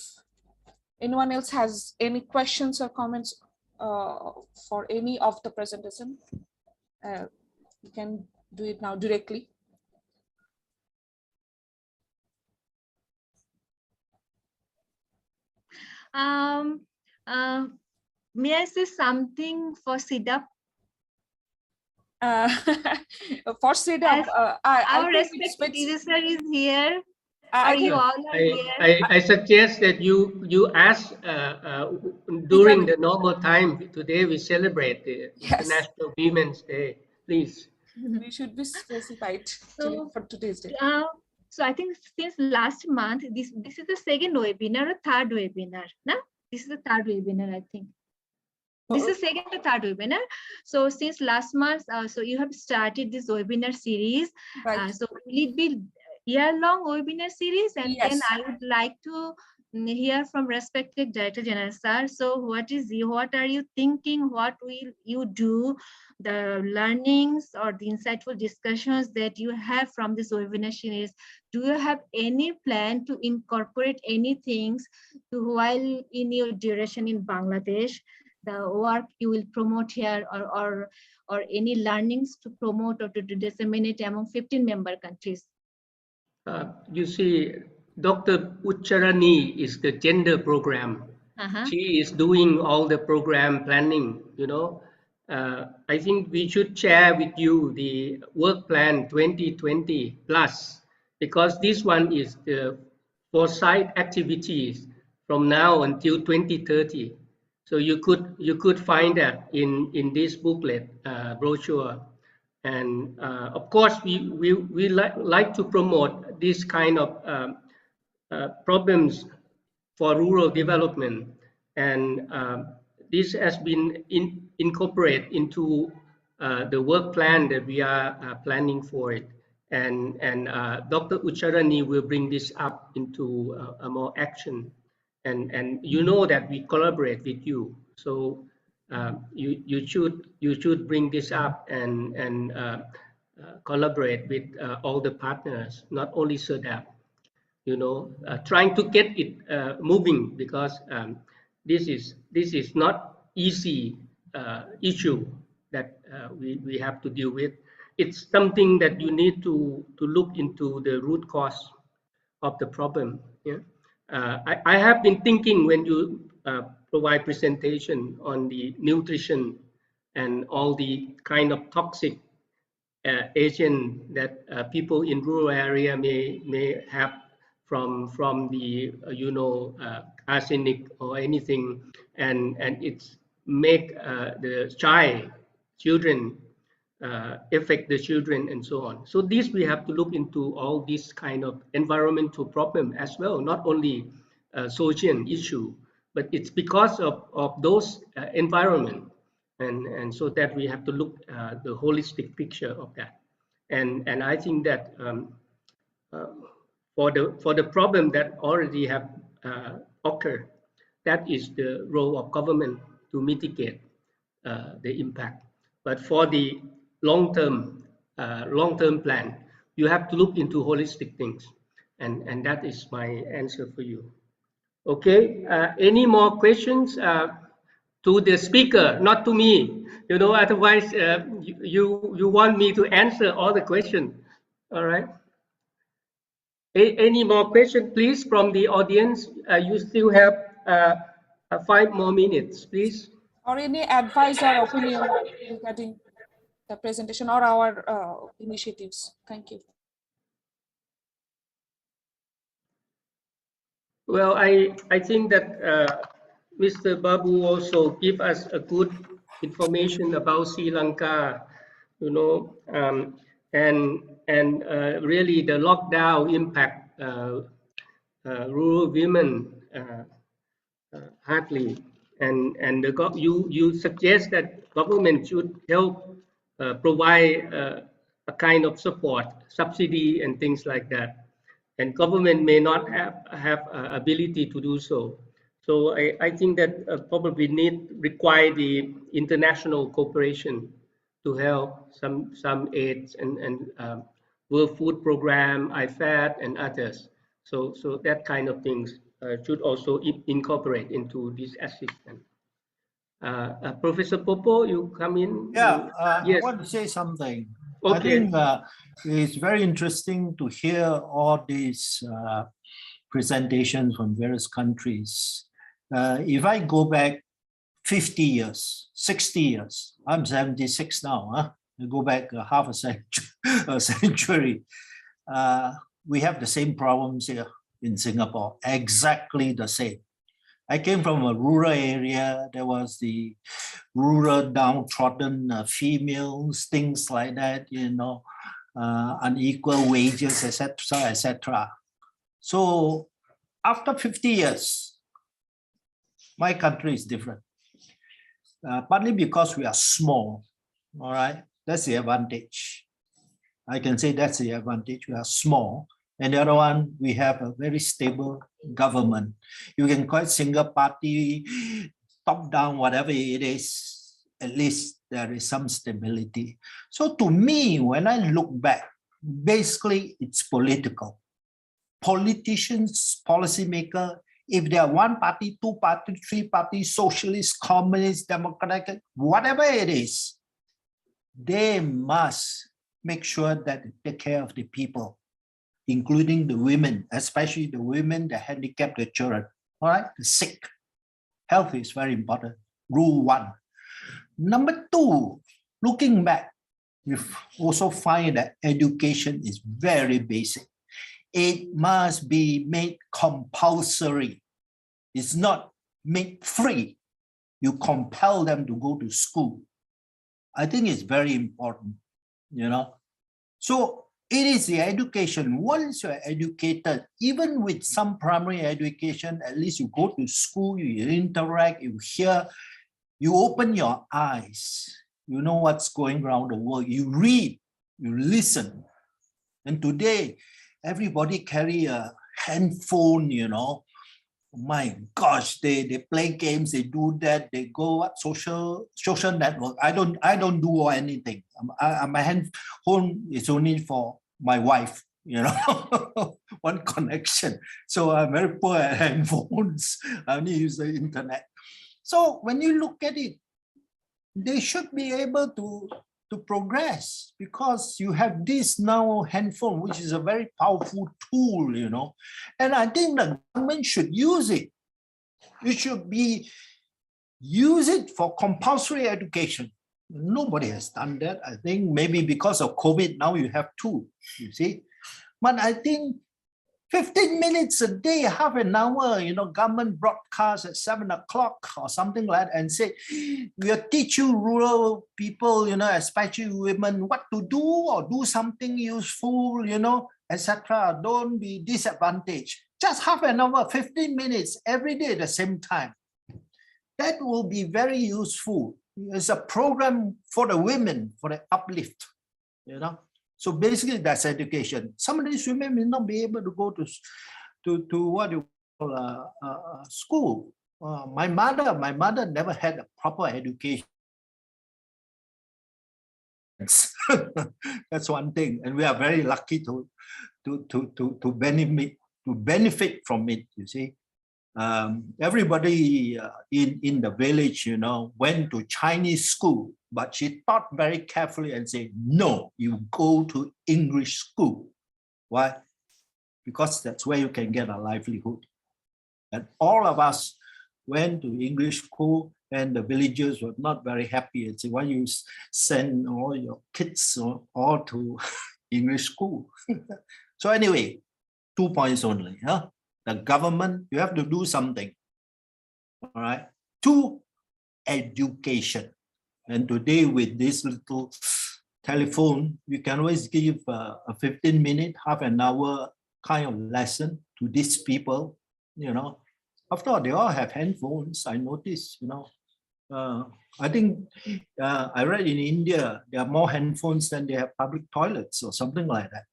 anyone else has any questions or comments for any of the presentation, you can do it now directly. May I say something for CIRDAP? For CIRDAP, our respected user is here. I suggest that you ask during the normal time. Today we celebrate the International Women's Day. Please. We should be specified for today's day. So I think since last month, this is the second webinar or third webinar. No? This is the third webinar, I think. This is second or third webinar. So since last month, so you have started this webinar series. Right. So will it be year-long webinar series? And then I would like to hear from respected Director General, sir. So what are you thinking? What will you do? The learnings or the insightful discussions that you have from this webinar series, do you have any plan to incorporate any things to while in your duration in Bangladesh, the work you will promote here, or any learnings to promote or to disseminate among 15 member countries? You see, Dr. Ucharani is the gender program. She is doing all the program planning, you know. I think we should share with you the work plan 2020 plus, because this one is the foresight activities from now until 2030. So you could find that in this booklet brochure. And of course, we like to promote this kind of problems for rural development, and this has been incorporated into the work plan that we are planning for it. And Dr. Ucharani will bring this up into a more action. And you know that we collaborate with you, so you should bring this up and collaborate with all the partners, not only CIRDAP. You know, trying to get it moving, because this is not easy issue that we have to deal with. It's something that you need to look into the root cause of the problem. Yeah. I have been thinking when you provide presentation on the nutrition and all the kind of toxic agent that people in rural area may have from the arsenic or anything, and it's make the children affect the children and so on. So this we have to look into all this kind of environmental problem as well, not only social issue, but it's because of those environment, and so that we have to look the holistic picture of that. And I think that for the problem that already have occurred, that is the role of government to mitigate the impact. But for the long-term plan, you have to look into holistic things, and that is my answer for you. Okay, any more questions to the speaker, not to me? You know, otherwise you want me to answer all the questions. All right. Any more questions, please, from the audience? You still have 5 more minutes, please. Or any advice or opinion regarding the presentation or our initiatives? Thank you. Well, I think that Mr. Babu also give us a good information about Sri Lanka, you know, and really the lockdown impact rural women hardly, and you suggest that government should help provide a kind of support, subsidy, and things like that. And government may not have ability to do so. So I think that probably require the international cooperation to help some aids and World Food Program, IFAD, and others. So that kind of things should also incorporate into this assistance. Professor Popo, you come in. Yeah, yes. I want to say something. Okay. I think it's very interesting to hear all these presentations from various countries. If I go back 50 years, 60 years, I'm 76 now, huh? I go back half a century. We have the same problems here in Singapore, exactly the same. I came from a rural area. There was the rural downtrodden females, things like that, you know, unequal wages, etc., etc. So after 50 years, my country is different. Partly because we are small, all right? That's the advantage. I can say that's the advantage. We are small. And the other one, we have a very stable government. You can call it single party, top down, whatever it is, at least there is some stability. So to me, when I look back, basically it's political. Politicians, policymakers, if they are one party, two party, three party, socialist, communist, democratic, whatever it is, they must make sure that they take care of the people, including the women, especially the women, the handicapped, the children, all right, the sick. Health is very important, rule 1. Number 2, looking back, we also find that education is very basic. It must be made compulsory. It's not made free. You compel them to go to school. I think it's very important, you know. So it is the education. Once you're educated, even with some primary education, at least you go to school, you interact, you hear, you open your eyes, you know what's going around the world, you read, you listen. And today, everybody carry a handphone, you know. My gosh, they play games, they do that, they go what social network. I don't do anything. My handphone is only for my wife, you know, one connection. So I'm very poor at handphones. I only use the internet. So when you look at it, they should be able to progress because you have this now handphone, which is a very powerful tool, you know. And I think the government should use it. It should be use it for compulsory education. Nobody has done that. I think maybe because of COVID, now you have 2, you see. But I think 15 minutes a day, half an hour, you know, government broadcast at 7 o'clock or something like that and say, we'll teach you rural people, you know, especially women, what to do or do something useful, you know, etc. Don't be disadvantaged. Just half an hour, 15 minutes every day at the same time. That will be very useful. It's a program for the women, for the uplift, you know. So basically, that's education. Some of these women may not be able to go to what you call school. My mother never had a proper education. That's one thing, and we are very lucky to benefit from it. You see, everybody in the village, went to Chinese school, but she thought very carefully and said, "No, you go to English school." Why? Because that's where you can get a livelihood. And all of us went to English school, and the villagers were not very happy and said, "Why you send all your kids all to English school?" So anyway, 2 points only. The government, you have to do something. All right. 2, education. And today with this little telephone, you can always give a 15-minute, half an hour kind of lesson to these people. After all, they all have handphones. I noticed. I think I read in India there are more handphones than they have public toilets or something like that.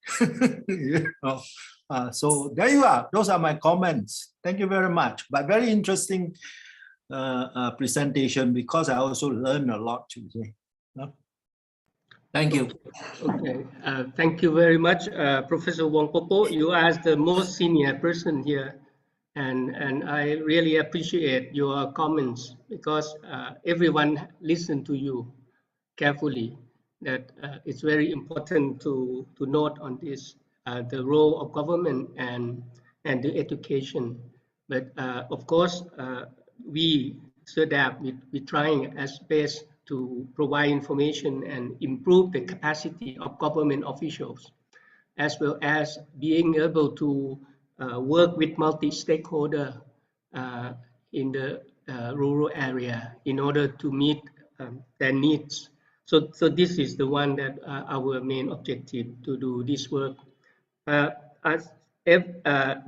So there you are. Those are my comments. Thank you very much. But very interesting presentation, because I also learned a lot today. Thank you. Okay, thank you very much, Professor Wongpopo. You are the most senior person here, and I really appreciate your comments, because everyone listened to you carefully. That it's very important to note on this, the role of government and the education. But of course, we CIRDAP, we're trying as best to provide information and improve the capacity of government officials, as well as being able to work with multi-stakeholder in the rural area in order to meet their needs. So this is the one that our main objective, to do this work. As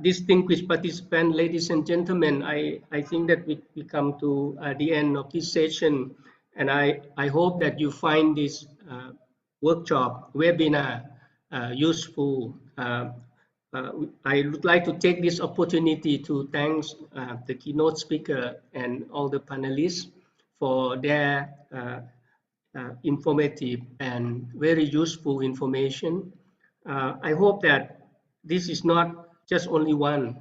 distinguished participants, ladies and gentlemen, I think that we come to the end of this session, and I hope that you find this workshop, webinar useful. I would like to take this opportunity to thank the keynote speaker and all the panelists for their informative and very useful information. I hope that this is not just only one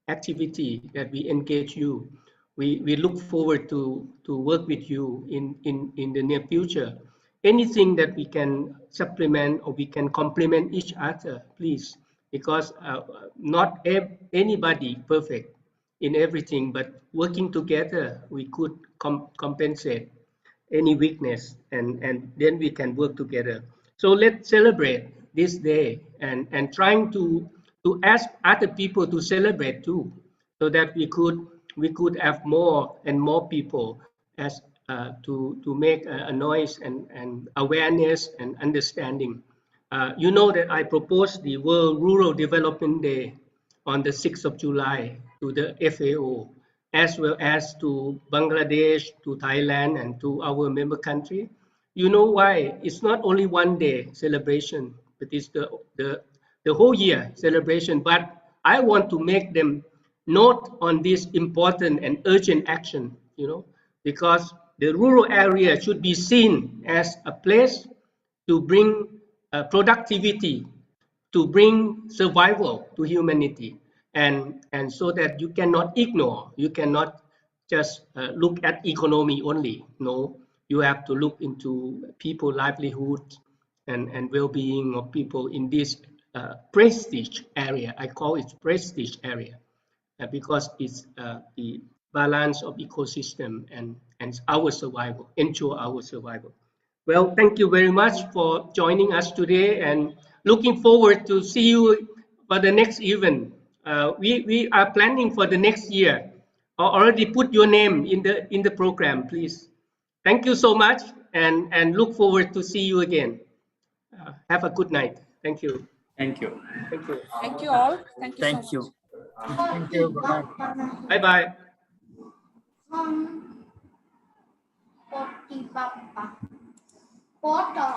activity that we engage you. We look forward to work with you in the near future. Anything that we can supplement or we can complement each other, please, because not anybody perfect in everything, but working together, we could compensate any weakness, and then we can work together. So let's celebrate this day, and trying to ask other people to celebrate too, so that we could have more and more people as to make a noise and awareness and understanding. You know that I proposed the World Rural Development Day on the 6th of July to the FAO, as well as to Bangladesh, to Thailand, and to our member country. You know why? It's not only one day celebration, but it's the whole year celebration. But I want to make them note on this important and urgent action, because the rural area should be seen as a place to bring productivity, to bring survival to humanity, and so that you cannot ignore, you cannot just look at economy only. No, you have to look into people livelihood and well-being of people in this prestige area. I call it prestige area because it's the balance of ecosystem and our survival, ensure our survival. Well, thank you very much for joining us today, and looking forward to see you for the next event. We are planning for the next year. Already put your name in the program, please. Thank you so much, and look forward to see you again. Have a good night. Thank you. Thank you. Thank you. Thank you all. Thank you so Thank much. you. Thank you. Good night. Bye bye. What